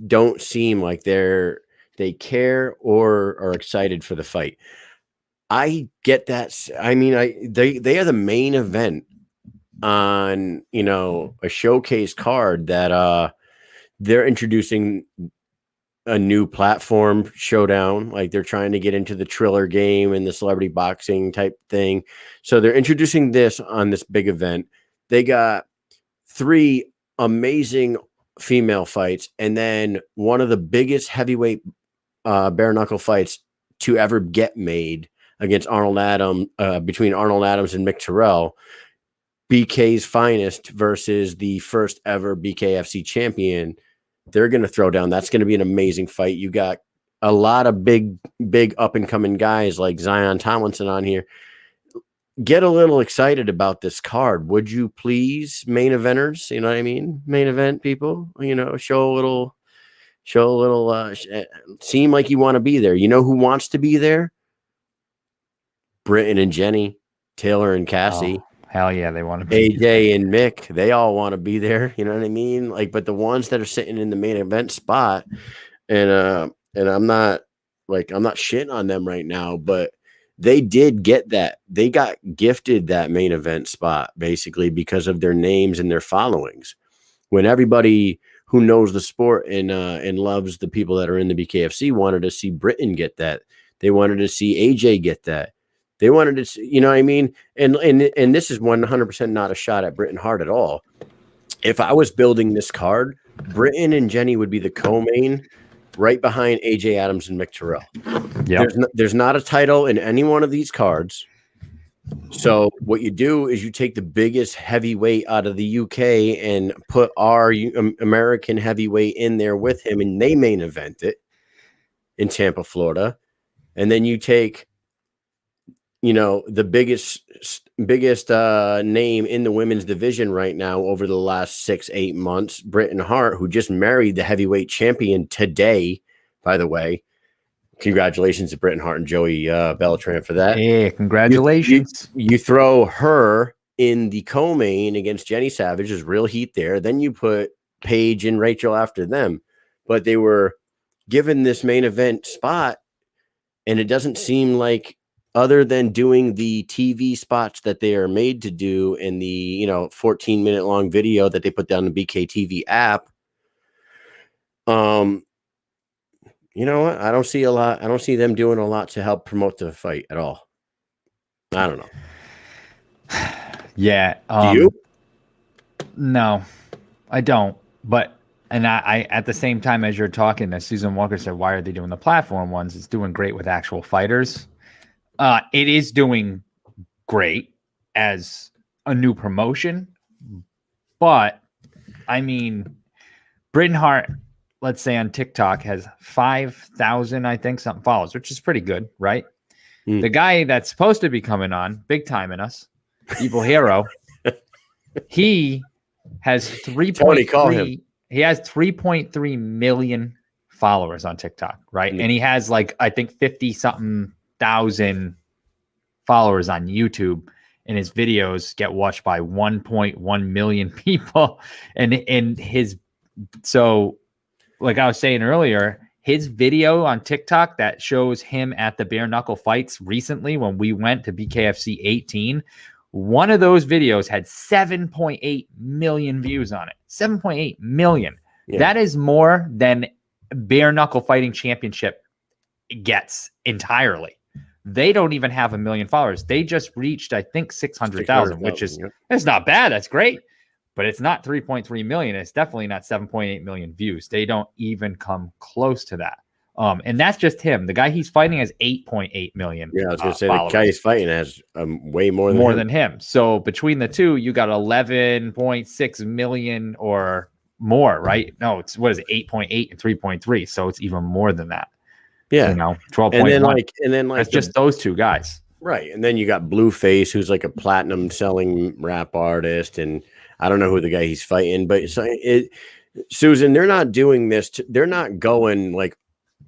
don't seem like they care or are excited for the fight. I get that. I mean, they are the main event on, you know, a showcase card that they're introducing a new platform showdown. Like they're trying to get into the Triller game and the celebrity boxing type thing. So they're introducing this on this big event. They got 3 amazing female fights and then one of the biggest heavyweight bare knuckle fights to ever get made against between Arnold Adams and Mick Terrell, BK's finest versus the first ever BKFC champion. They're going to throw down. That's going to be an amazing fight. You got a lot of big up and coming guys like Zion Tomlinson on here. Get a little excited about this card. Would you please, main eventers? You know what I mean? Main event people, you know, show a little, seem like you want to be there. You know who wants to be there? Britton and Jenny, Taylor and Cassie. Oh, Hell yeah, they want to be AJ and Mick, they all want to be there. You know what I mean? Like, but the ones that are sitting in the main event spot, and I'm not shitting on them right now, but they did get that. They got gifted that main event spot basically because of their names and their followings. When everybody who knows the sport and loves the people that are in the BKFC wanted to see Britain get that. They wanted to see AJ get that. They wanted to see, you know what I mean? And this is 100% not a shot at Britain Hart at all. If I was building this card, Britain and Jenny would be the co-main right behind AJ Adams and Mick Terrell. Yep. There's not a title in any one of these cards. So what you do is you take the biggest heavyweight out of the UK and put our American heavyweight in there with him, and they main event it in Tampa, Florida. And then you take, you know, the biggest name in the women's division right now over the last 6-8 months, Britain Hart, who just married the heavyweight champion today, by the way. Congratulations to Britain Hart and Joey Beltran for that. Hey, congratulations. You throw her in the co-main against Jenny Savage. There's real heat there. Then you put Paige and Rachel after them. But they were given this main event spot, and it doesn't seem like, other than doing the TV spots that they are made to do in the, you know, 14-minute long video that they put down the BKTV app, you know what? I don't see a lot. I don't see them doing a lot to help promote the fight at all. I don't know. Yeah. Do you? No, I don't. But, and I at the same time as you're talking, as Susan Walker said, why are they doing the platform ones? It's doing great with actual fighters. It is doing great as a new promotion. But, I mean, Britain Hart, let's say on TikTok, has 5,000, I think, something followers, which is pretty good, right? The guy that's supposed to be coming on, big time in us, Evil Hero, he has 3.3. He has 3.3 million followers on TikTok, right? And he has like, I think 50 something thousand followers on YouTube, and his videos get watched by 1.1 million people. And his, so like I was saying earlier, his video on TikTok that shows him at the bare knuckle fights recently when we went to BKFC 18, one of those videos had 7.8 million views on it. 7.8 million. Yeah. That is more than bare knuckle fighting championship gets entirely. They don't even have 1 million followers. They just reached, I think, 600,000, which is, it's not bad. That's great. But it's not 3.3 million. It's definitely not 7.8 million views. They don't even come close to that. And that's just him. The guy he's fighting has 8.8 million. Yeah, I was going to say followers. The guy he's fighting has way more than him. So between the two, you got 11.6 million or more, right? No, it's what is it, 8.8 and 3.3. So it's even more than that. Yeah, you know, 12.1. And then that's just those two guys, right? And then you got Blueface, who's like a platinum selling rap artist, and I don't know who the guy he's fighting, but Susan, they're not doing this. They're not going like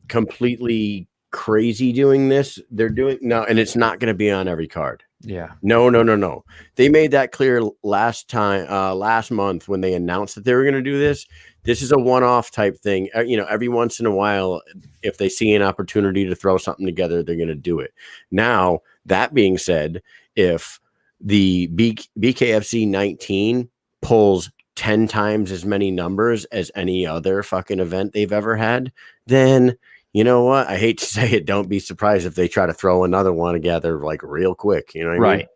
completely crazy doing this. They're doing no, and it's not going to be on every card. Yeah, no. They made that clear last month when they announced that they were going to do this. This is a one-off type thing. You know, every once in a while, if they see an opportunity to throw something together, they're going to do it. Now, that being said, if the BKFC 19 pulls 10 times as many numbers as any other fucking event they've ever had, then you know what? I hate to say it, don't be surprised if they try to throw another one together like real quick. You know what I mean? Like,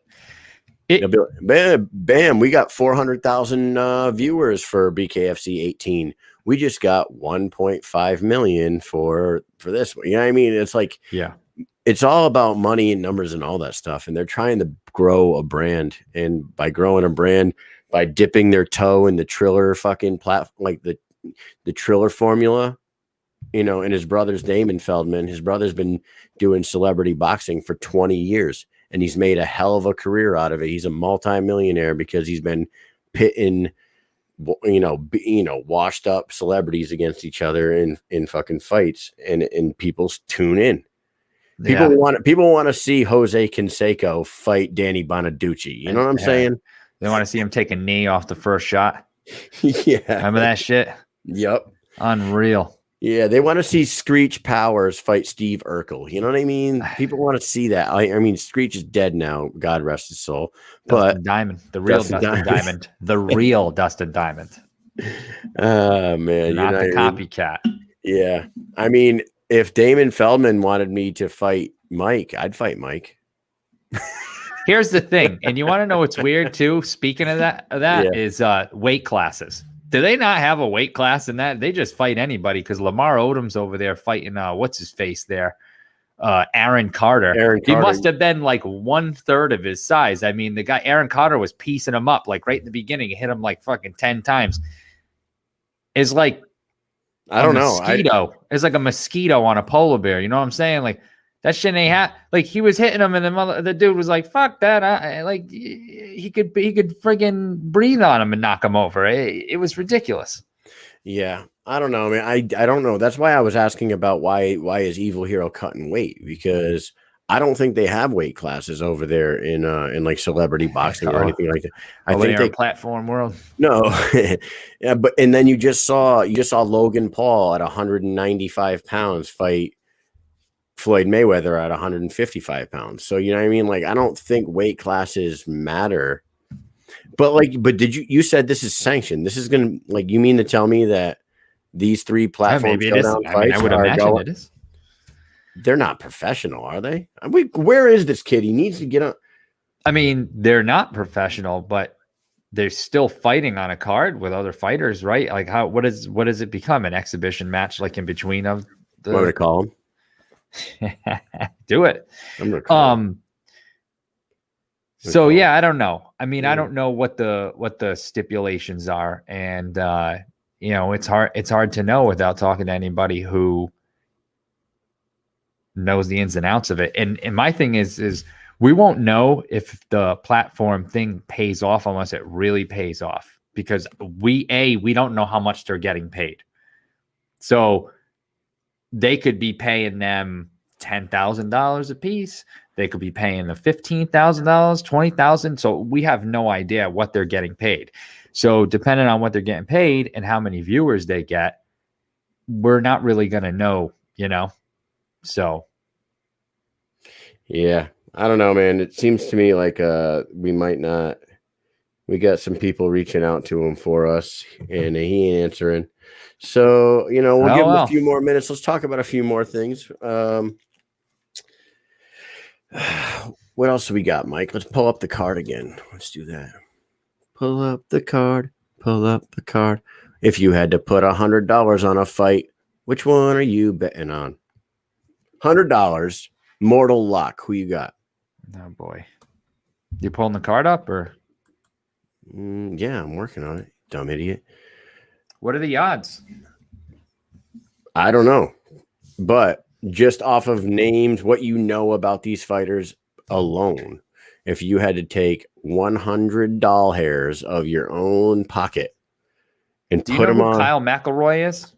bam, we got 400,000 viewers for BKFC 18. We just got 1.5 million for this one. You know what I mean? It's like, yeah, it's all about money and numbers and all that stuff. And they're trying to grow a brand. And by growing a brand, by dipping their toe in the Triller fucking like the Triller formula, you know, and his brother's Damon Feldman, his brother's been doing celebrity boxing for 20 years. And he's made a hell of a career out of it. He's a multi-millionaire because he's been pitting, washed up celebrities against each other in fucking fights, and people tune in. People want to see Jose Canseco fight Danny Bonaducci. You know what I'm saying? They want to see him take a knee off the first shot. Yeah. Remember that shit? Yep. Unreal. Yeah, they want to see Screech Powers fight Steve Urkel. You know what I mean? People want to see that. I mean, Screech is dead now. God rest his soul. But Dustin Diamond, the real Dustin Diamond. The real Dustin Diamond. Oh, man. Not the copycat. Yeah. I mean, if Damon Feldman wanted me to fight Mike, I'd fight Mike. Here's the thing. And you want to know what's weird, too? Speaking of that is weight classes. Do they not have a weight class in that? They just fight anybody because Lamar Odom's over there fighting, what's his face there? Aaron Carter. He must have been like 1/3 of his size. I mean, the guy, Aaron Carter, was piecing him up like right in the beginning. He hit him like fucking 10 times. It's like, I don't know. It's like a mosquito on a polar bear. You know what I'm saying? Like, that shit ain't like he was hitting him, and the dude was like, "Fuck that!" He could friggin' breathe on him and knock him over. It was ridiculous. Yeah, I don't know. I mean, I don't know. That's why I was asking about why is Evil Hero cutting weight, because I don't think they have weight classes over there in like celebrity boxing or anything like that. I think they platform world. No, yeah, but and then you just saw Logan Paul at 195 pounds fight Floyd Mayweather at 155 pounds. So, you know what I mean? Like, I don't think weight classes matter. But did you said this is sanctioned? This is going to, like, you mean to tell me that these three platform showdown fights I would imagine it is. They're not professional, are they? Where is this kid? He needs to get on. I mean, they're not professional, but they're still fighting on a card with other fighters, right? Like, what does it become? An exhibition match, like in between of the. What do they call them? Do it. So yeah, I don't know. I mean, I don't know what the stipulations are, and it's hard to know without talking to anybody who knows the ins and outs of it. And my thing is we won't know if the platform thing pays off unless it really pays off, because we don't know how much they're getting paid. So they could be paying them $10,000 a piece. They could be paying them $15,000, $20,000. So we have no idea what they're getting paid. So depending on what they're getting paid and how many viewers they get, we're not really going to know, So. Yeah, I don't know, man. It seems to me like we might not. We got some people reaching out to him for us, and he ain't answering. So, we'll give him a few more minutes. Let's talk about a few more things. What else do we got, Mike? Let's pull up the card again. Let's do that. Pull up the card. Pull up the card. If you had to put $100 on a fight, which one are you betting on? $100, mortal luck. Who you got? Oh, boy. You pulling the card up, or? Yeah, I'm working on it. Dumb idiot. What are the odds? I don't know. But just off of names, what you know about these fighters alone, if you had to take 100 doll hairs of your own pocket and put them on. Kyle McElroy is?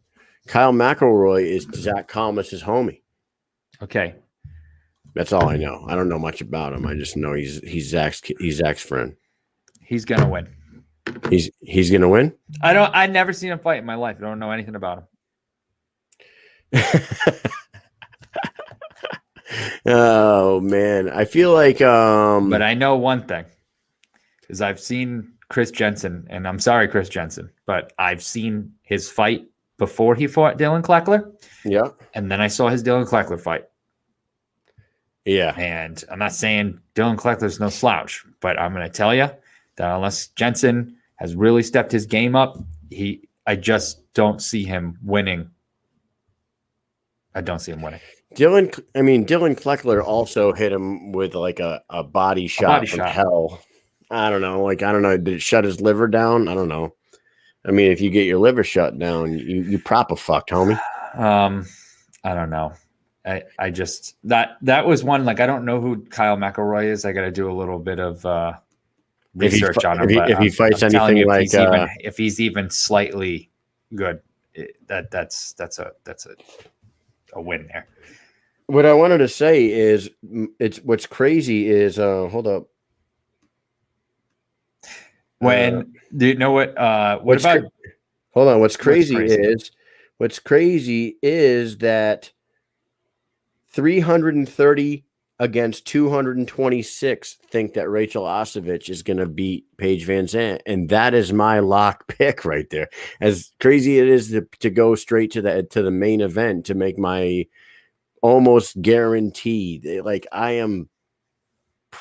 Kyle McElroy is Zach Kalmus's homie. Okay. That's all I know. I don't know much about him. I just know he's Zach's friend. He's gonna win. He's gonna win? I've never seen him fight in my life. I don't know anything about him. Oh man, I feel like but I know one thing, is I've seen Chris Jensen, and I'm sorry, Chris Jensen, but I've seen his fight before he fought Dylan Kleckler. Yeah. And then I saw his Dylan Kleckler fight. Yeah. And I'm not saying Dylan Kleckler's no slouch, but I'm going to tell you that unless Jensen has really stepped his game up, I just don't see him winning. I don't see him winning. Dylan Kleckler also hit him with like a body shot from hell. I don't know. Did it shut his liver down? I don't know. I mean, if you get your liver shut down, you proper fucked, homie. I don't know. I just that was one, like, I don't know who Kyle McElroy is. I got to do a little bit of research on him. If he fights anything like if he's even slightly good, that's a win there. what I wanted to say is it's what's crazy is hold up. When do you know what about hold on, what's crazy is that 330 against 226 think that Rachel Ostovich is going to beat Paige Van Zandt, and that is my lock pick right there. As crazy it is to go straight to the main event to make my almost guaranteed. Like I am.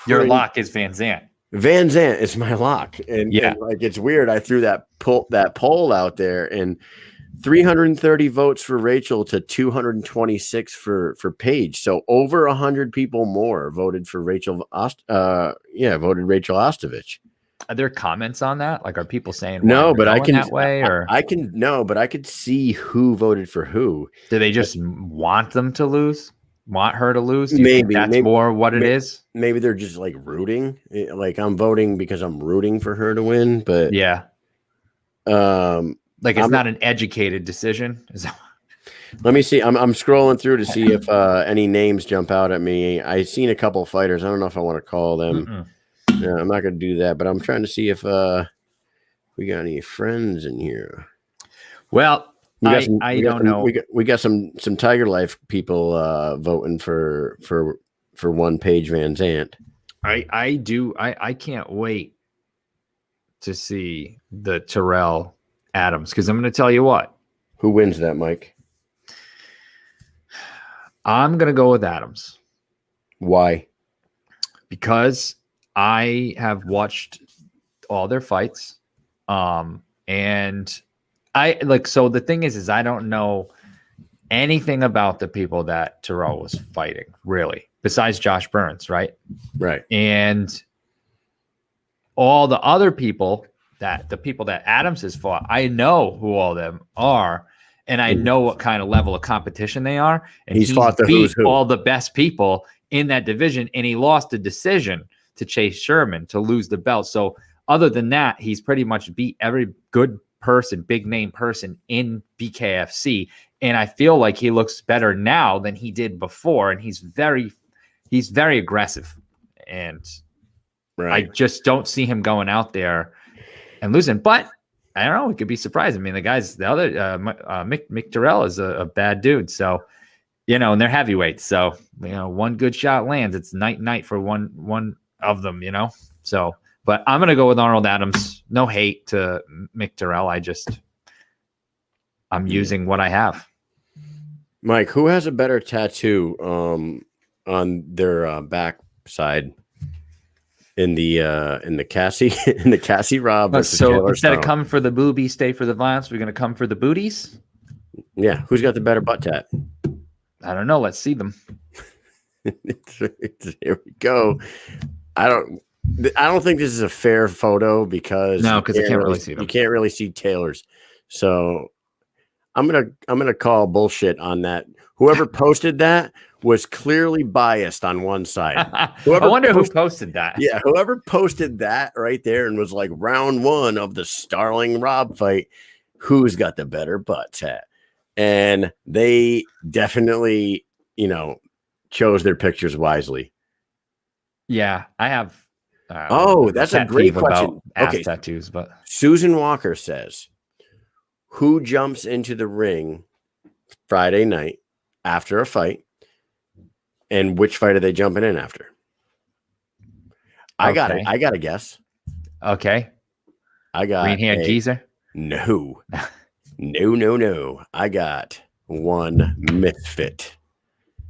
Your lock is Van Zandt. Van Zandt is my lock, and like it's weird. I threw that poll out there, and 330 votes for Rachel to 226 for Paige. So over 100 people more voted for Rachel. Voted Rachel Ostovich. Are there comments on that? Like, are people saying no? But I can that way, or I can no, but I could see who voted for who. Do they just want them to lose? Want her to lose? Do you maybe think that's more what it is. Maybe they're just like rooting. Like I'm voting because I'm rooting for her to win. But yeah, like it's not an educated decision. Let me see. I'm scrolling through to see if any names jump out at me. I've seen a couple of fighters. I don't know if I want to call them. Yeah, I'm not going to do that. But I'm trying to see if we got any friends in here. Well. I don't know. We got some Tiger Life people voting for one Paige Van Zandt. I do. I can't wait to see the Terrell Adams, because I'm going to tell you what. Who wins that, Mike? I'm going to go with Adams. Why? Because I have watched all their fights, and so the thing is I don't know anything about the people that Terrell was fighting, really, besides Josh Burns, right? Right. And all the other people the people that Adams has fought, I know who all of them are, and I know what kind of level of competition they are. And he's fought the beat who's who. all the best people in that division, and he lost a decision to Chase Sherman to lose the belt. So other than that, he's pretty much beat every good person, big name person in BKFC, and I feel like he looks better now than he did before, and he's very aggressive, and I just don't see him going out there and losing. But I don't know, it could be surprising. I mean, Mick Terrell is a bad dude, so and they're heavyweights, so one good shot lands, it's night for one of them, so. But I'm going to go with Arnold Adams. No hate to Mick Terrell. I'm using what I have. Mike, who has a better tattoo on their back side in the Cassie Robb? So instead of coming for the boobies, stay for the violence, we're going to come for the booties? Yeah. Who's got the better butt tat? I don't know. Let's see them. Here we go. I don't think this is a fair photo because I can't really see them. You can't really see Taylor's. So I'm gonna call bullshit on that. Whoever posted that was clearly biased on one side. I wonder who posted that. Yeah, whoever posted that right there and was like round one of the Starling Robb fight, who's got the better butt tat? And they definitely, chose their pictures wisely. Yeah, I have. That's a great question. Okay, tattoos, but Susan Walker says, "Who jumps into the ring Friday night after a fight, and which fight are they jumping in after?" I got a guess. Okay, I got Green Hand Geezer. No. I got one misfit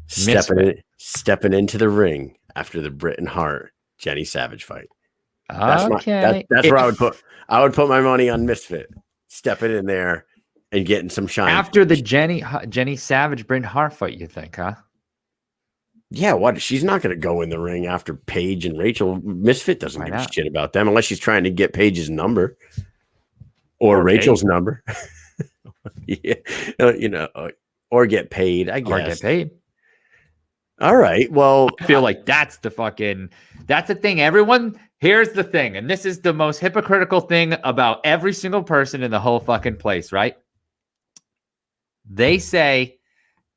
stepping into the ring after the Bret Hart Jenny Savage fight. That's where I would put my money on misfit stepping in there and getting some shine after the Jenny Savage Bret Hart fight. You think, huh? Yeah, what? She's not going to go in the ring after Paige and Rachel. Misfit doesn't give a shit about them unless she's trying to get Paige's number or Rachel's number. Yeah, or get paid. I guess. Or get paid. All right. Well, I feel like that's the thing. Everyone, here's the thing, and this is the most hypocritical thing about every single person in the whole fucking place, right? They say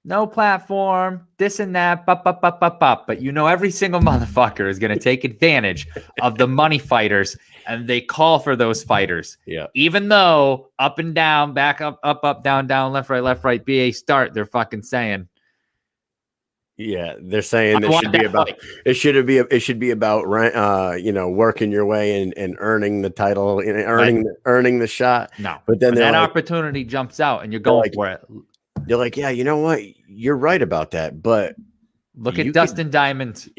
no platform, this and that, but you know every single motherfucker is going to take advantage of the money fighters, and they call for those fighters. Yeah. Even though up and down, back up, down, left, right, BA start, they're fucking saying. Yeah, they're saying it should be about working your way and earning the title and earning the shot. No, but then that opportunity jumps out and you're going for it. You're like, yeah, you know what? You're right about that. But look at Dustin Diamond.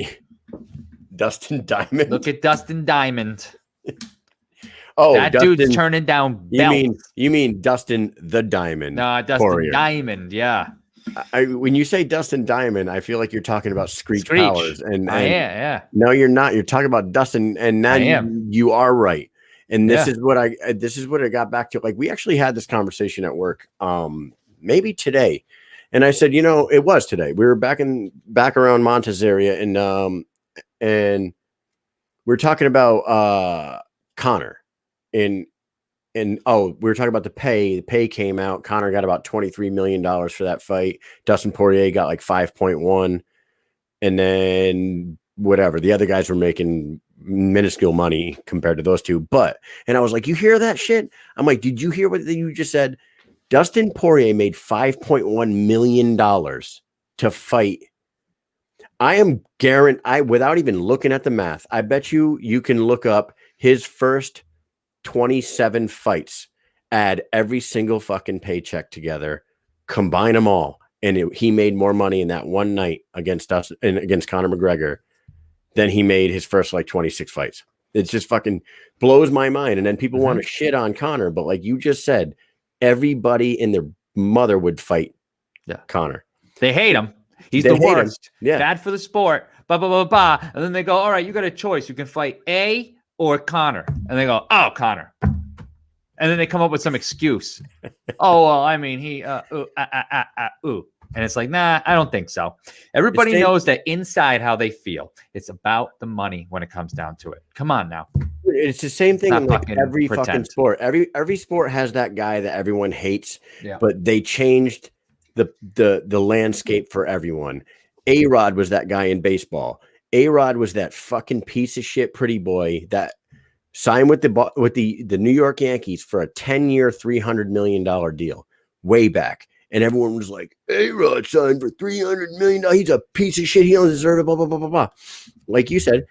Dustin Diamond. Look at Dustin Diamond. Oh, that dude's turning down belts. You mean Dustin the Diamond? No, Dustin Poirier. Diamond. Yeah. When you say Dustin Diamond, I feel like you're talking about Screech Powers. Yeah. No, you're not. You're talking about Dustin, and now you are right. And this is what I got back to. Like, we actually had this conversation at work, maybe today, and I said, it was today. We were back around Montes area, and we were talking about Connor, and we were talking about the pay. The pay came out. Connor got about $23 million for that fight. Dustin Poirier got like 5.1. And then whatever. The other guys were making minuscule money compared to those two. And I was like, you hear that shit? I'm like, did you hear what you just said? Dustin Poirier made $5.1 million to fight. I am guaranteed, without even looking at the math, I bet you can look up his first 27 fights, add every single fucking paycheck together, combine them all, and he made more money in that one night against us and against Conor McGregor than he made his first like 26 fights. It just fucking blows my mind. And then people want to shit on Conor, but like you just said, everybody and their mother would fight Conor. They hate him. He's the worst. Yeah, bad for the sport. And then they go, all right, you got a choice. You can fight A or Conor. And they go, oh, Conor. And then they come up with some excuse. Oh, well, I mean, he, And it's like, nah, I don't think so. Everybody knows that inside how they feel. It's about the money when it comes down to it. Come on now. It's the same thing in like every fucking sport. Every sport has that guy that everyone hates, but they changed the landscape for everyone. A-Rod was that guy in baseball. A-Rod was that fucking piece of shit pretty boy that signed with the New York Yankees for a 10-year, $300 million deal way back. And everyone was like, A-Rod signed for $300 million. He's a piece of shit. He don't deserve it, blah, blah, blah, blah, blah. Like you said,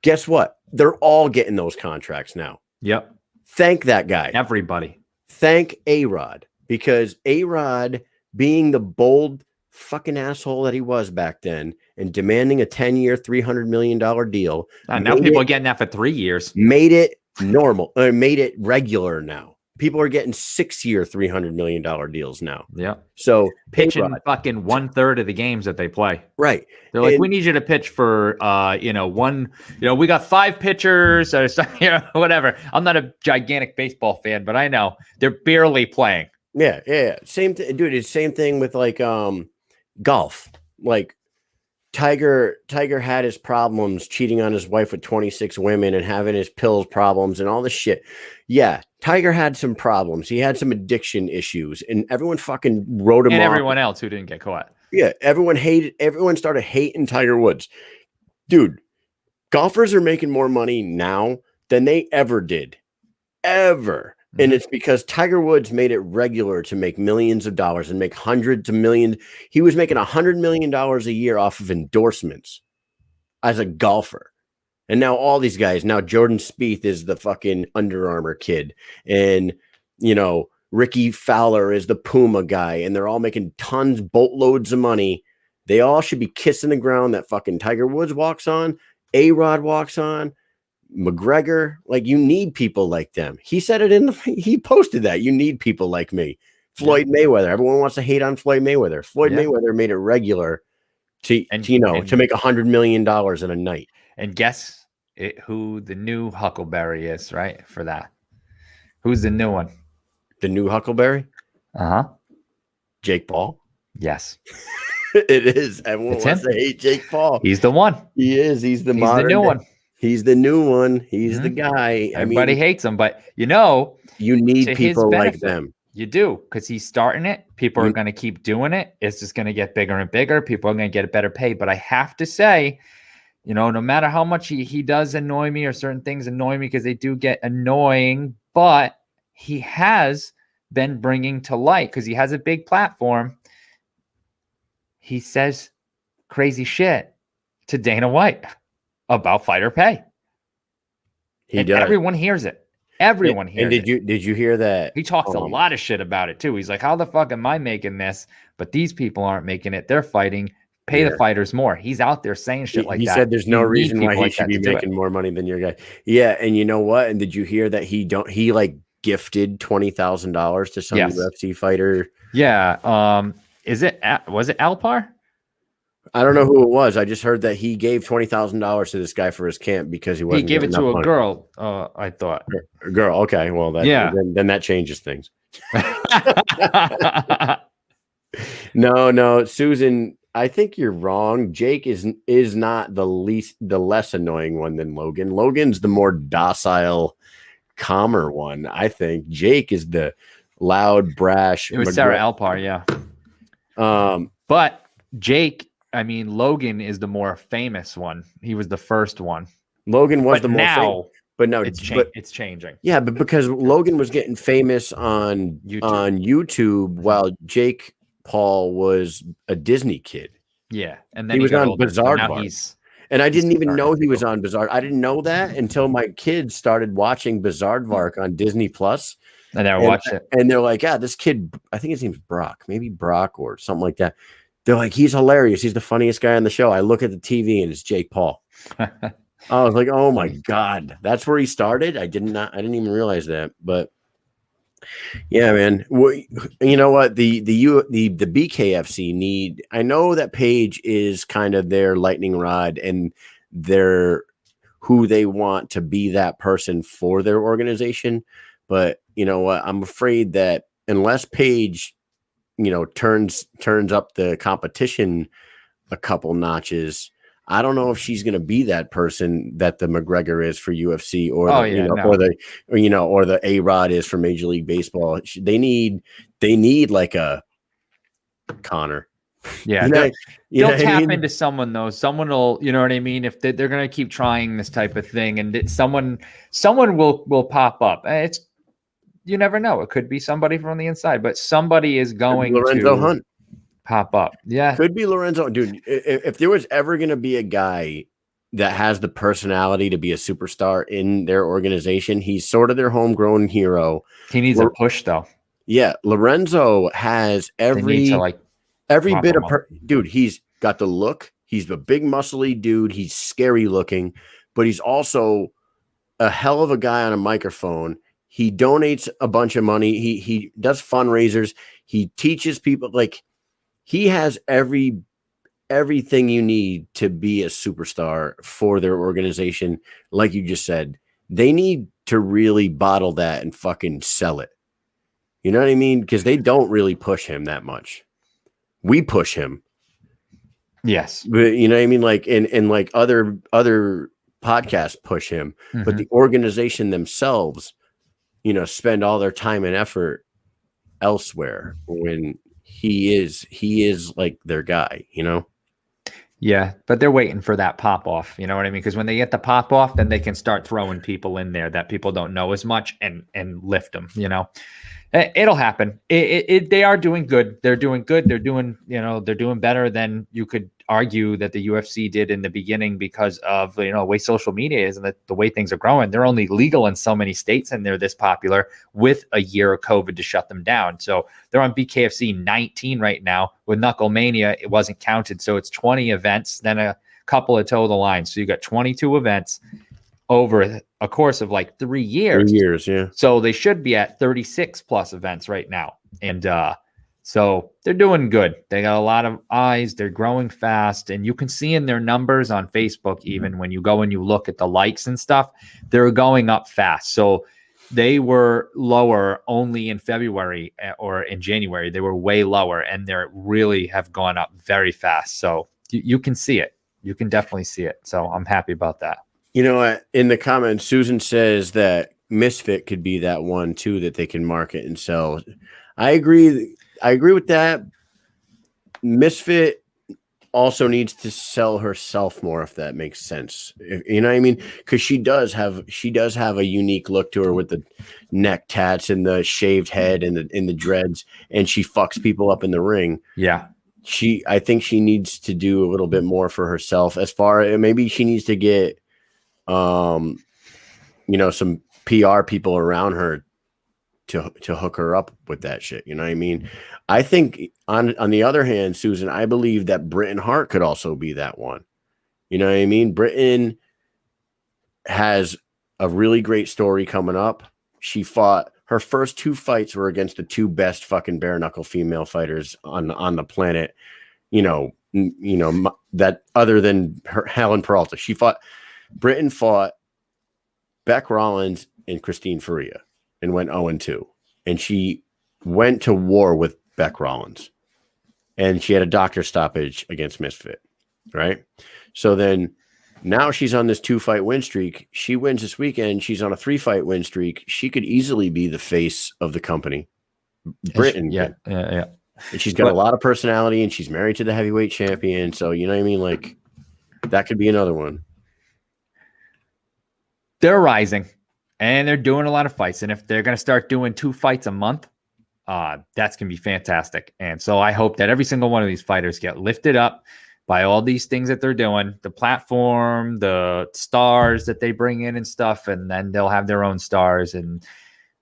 guess what? They're all getting those contracts now. Yep. Thank that guy. Everybody. Thank A-Rod, because A-Rod, being the bold fucking asshole that he was back then and demanding a 10-year, $300 million deal. Now people are getting that for 3 years. Made it normal. Made it regular now. People are getting 6-year, $300 million deals now. Yeah. So pitching fucking 1/3 of the games that they play. Right. They're like, we need you to pitch for, we got 5 pitchers or whatever. I'm not a gigantic baseball fan, but I know they're barely playing. Yeah. Same thing, dude. It's same thing with like golf. Like Tiger had his problems cheating on his wife with 26 women and having his pills problems and all this shit. Yeah, Tiger had some problems. He had some addiction issues, and everyone fucking wrote him off. And everyone else who didn't get caught. Yeah, everyone started hating Tiger Woods. Dude, golfers are making more money now than they ever did. Ever. Mm-hmm. And it's because Tiger Woods made it regular to make millions of dollars and make hundreds of millions. He was making $100 million a year off of endorsements as a golfer. And now all these guys, now Jordan Spieth is the fucking Under Armour kid. And, Ricky Fowler is the Puma guy. And they're all making tons, boatloads of money. They all should be kissing the ground that fucking Tiger Woods walks on, A-Rod walks on, McGregor. Like, you need people like them. He said it he posted that. You need people like me. Floyd Mayweather. Everyone wants to hate on Floyd Mayweather. Floyd Mayweather made it regular to make $100 million in a night. And guess who the new Huckleberry is, right? For that. Who's the new one? The new Huckleberry? Uh-huh. Jake Paul? Yes. It is. Everyone wants to hate Jake Paul. He's the one. He is. He's the new one. He's the new one. He's the guy. Everybody hates him, but you need people like them. You do, because he's starting it. People are going to keep doing it. It's just going to get bigger and bigger. People are going to get a better pay. But I have to say, no matter how much he does annoy me, or certain things annoy me, because they do get annoying, but he has been bringing to light, because he has a big platform. He says crazy shit to Dana White about fighter pay. He does. Everyone hears it. Everyone hears it. And did you hear that? He talks a lot of shit about it too. He's like, how the fuck am I making this? But these people aren't making it. They're fighting. Pay the fighters more. He's out there saying shit like that. He said there's no reason why he should be making more money than your guy. Yeah, and you know what? And did you hear that he like gifted $20,000 to some UFC fighter? Yeah. Was it Alpar? I don't know who it was. I just heard that he gave $20,000 to this guy for his camp because he wasn't. He gave it to a girl. I thought. A girl. Okay. Well, then that changes things. No, Susan. I think you're wrong. Jake is not the less annoying one than Logan. Logan's the more docile, calmer one. I think Jake is the loud, brash. It was Sarah Alpar, yeah. But Jake. I mean, Logan is the more famous one. He was the first one. Logan was the more famous. But no, it's changing. Yeah, but because Logan was getting famous on YouTube while Jake Paul was a Disney kid. Yeah, and then he was on Bizaardvark. And I didn't even know he was on Bizaardvark. I didn't know that until my kids started watching Bizaardvark on Disney Plus. And I watched it. And they're like, this kid, I think his name's Brock, maybe Brock or something like that. They're like, he's hilarious. He's the funniest guy on the show. I look at the TV and it's Jake Paul. I was like, oh my God, that's where he started. I didn't even realize that. But yeah, man. Well, you know what? The BKFC need. I know that Paige is kind of their lightning rod and their who they want to be that person for their organization. But you know what? I'm afraid that unless Paige turns up the competition a couple notches, I don't know if she's going to be that person that the McGregor is for UFC or or the A-Rod is for Major League Baseball. They need like a Connor. Yeah, they'll tap into someone though. Someone will, you know what I mean? If they're going to keep trying this type of thing, and someone will pop up. You never know. It could be somebody from the inside, but somebody is going Lorenzo to Hunt pop up. Yeah. Could be Lorenzo. Dude, if there was ever going to be a guy that has the personality to be a superstar in their organization, he's sort of their homegrown hero. He needs a push though. Yeah. Lorenzo has every bit of dude. He's got the look. He's a big muscly dude. He's scary looking, but he's also a hell of a guy on a microphone. He donates a bunch of money. He does fundraisers. He teaches people. Like, he has everything you need to be a superstar for their organization. Like you just said, they need to really bottle that and fucking sell it. You know what I mean? Because they don't really push him that much. We push him. Yes. But you know what I mean? Like, and like other podcasts push him, but the organization themselves, spend all their time and effort elsewhere when he is like their guy, Yeah, but they're waiting for that pop off. You know what I mean? Because when they get the pop off, then they can start throwing people in there that people don't know as much and lift them. It'll happen. They are doing good. They're doing good. They're doing better than you could argue that the UFC did in the beginning because of the way social media is and the way things are growing. They're only legal in so many states and they're this popular with a year of COVID to shut them down. So they're on BKFC 19 right now. With Knuckle Mania, it wasn't counted. So it's 20 events, then a couple of toe the line. So you got 22 events over a course of like 3 years. 3 years, yeah. So they should be at 36 plus events right now. And so they're doing good. They got a lot of eyes. They're growing fast. And you can see in their numbers on Facebook, even when you go and you look at the likes and stuff, they're going up fast. So they were lower only in February or in January. They were way lower and they really have gone up very fast. So you can see it. You can definitely see it. So I'm happy about that. In the comments, Susan says that Misfit could be that one too that they can market and sell. I agree with that. Misfit also needs to sell herself more, if that makes sense. You know what I mean? Because she does have a unique look to her with the neck tats and the shaved head and the dreads, and she fucks people up in the ring. Yeah. I think she needs to do a little bit more for herself. As far as maybe she needs to get some PR people around her to hook her up with that shit. You know what I mean? I think on the other hand, Susan, I believe that Britain Hart could also be that one. You know what I mean? Britain has a really great story coming up. She fought her first 2 fights were against the 2 best fucking bare knuckle female fighters on the planet. That other than Helen Peralta, Britain fought Beck Rollins and Christine Faria and went 0-2. And she went to war with Beck Rollins. And she had a doctor stoppage against Misfit, right? So then now she's on this 2-fight win streak. She wins this weekend. She's on a 3-fight win streak. She could easily be the face of the company. Britain. Yeah. And she's got a lot of personality, and she's married to the heavyweight champion. So, you know what I mean? Like, that could be another one. They're rising, and they're doing a lot of fights. And if they're going to start doing 2 fights a month, that's going to be fantastic. And so I hope that every single one of these fighters get lifted up by all these things that they're doing, the platform, the stars that they bring in and stuff, and then they'll have their own stars, and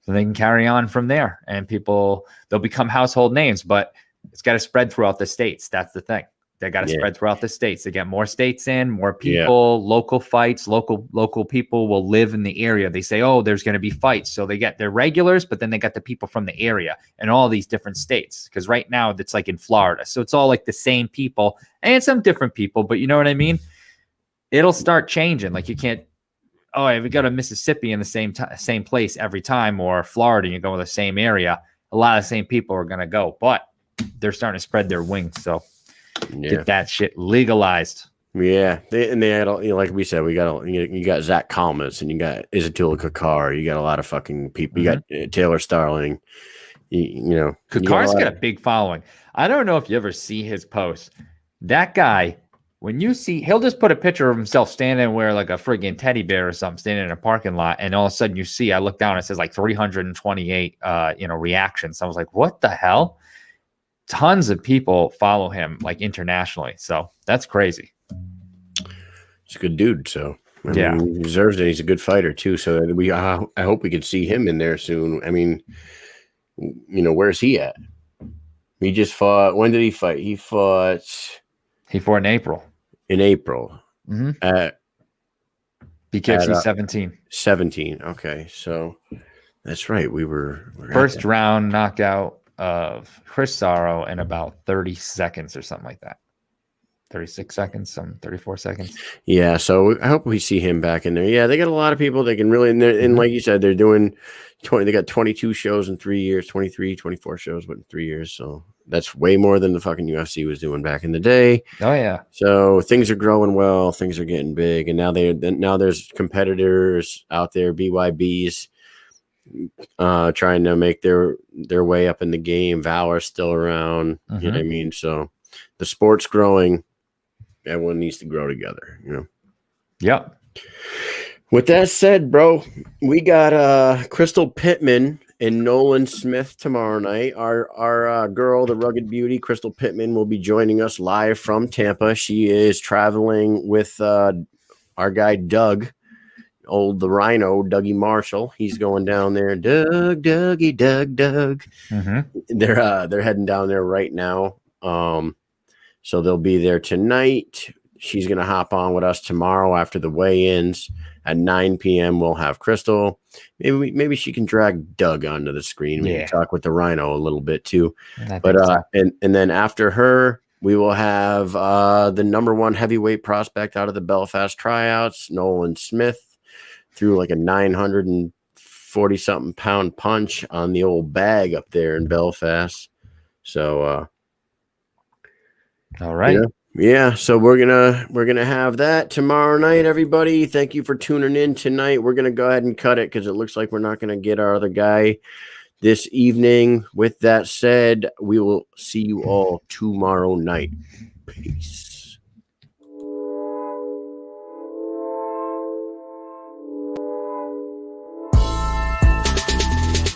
so they can carry on from there. And they'll become household names, but it's got to spread throughout the states. That's the thing. They got to spread throughout the states. They get more states in, more people, local fights, local people will live in the area. They say, oh, there's going to be fights. So they get their regulars, but then they got the people from the area and all these different states. Because right now it's like in Florida. So it's all like the same people and some different people, but you know what I mean? It'll start changing. Like you can't, if we go to Mississippi in the same place every time, or Florida, you go to the same area, a lot of the same people are going to go, but they're starting to spread their wings. So get that shit legalized. Yeah, they had, like we said, you got Zach Kalmas, and you got Izatula Kakar. You got a lot of fucking people. You got Taylor Starling. Kakar's got a big following. I don't know if you ever see his posts. That guy, when you see, he'll just put a picture of himself standing where like a friggin' teddy bear or something, standing in a parking lot, and all of a sudden I look down, it says like 328 reactions. So I was like, what the hell? Tons of people follow him like internationally. So that's crazy. He's a good dude. So I mean, he deserves it. He's a good fighter too. So I hope we can see him in there soon. I mean, where's he at? He just fought. When did he fight? He fought in April. At BKFC 17. 17. Okay. So that's right. We were first round knockout of Chris Sorrow in about 30 seconds or something like that. 36 seconds, 34 seconds. Yeah, so I hope we see him back in there. Yeah, they got a lot of people they can really, and like you said, they're doing they got 22 shows in 3 years, 23, 24 shows in 3 years. So that's way more than the fucking UFC was doing back in the day. Oh yeah. So things are growing well, things are getting big, and now there's competitors out there, BYBs, trying to make their way up in the game. Valor's still around. You know what I mean? So the sport's growing. Everyone needs to grow together, Yep. With that said, bro, we got Crystal Pittman and Nolan Smith tomorrow night. Our girl, the rugged beauty, Crystal Pittman, will be joining us live from Tampa. She is traveling with our guy Doug, the Rhino, Dougie Marshall. He's going down there. Doug. They're heading down there right now. So they'll be there tonight. She's going to hop on with us tomorrow after the weigh-ins at 9 p.m. We'll have Crystal. Maybe she can drag Doug onto the screen. We can talk with the Rhino a little bit too. But and then after her, we will have the number 1 heavyweight prospect out of the Belfast tryouts, Nolan Smith, threw like a 940 something pound punch on the old bag up there in Belfast. So all right. Yeah, so we're gonna have that tomorrow night, everybody. Thank you for tuning in tonight. We're gonna go ahead and cut it because it looks like we're not gonna get our other guy this evening. With that said, we will see you all tomorrow night. Peace.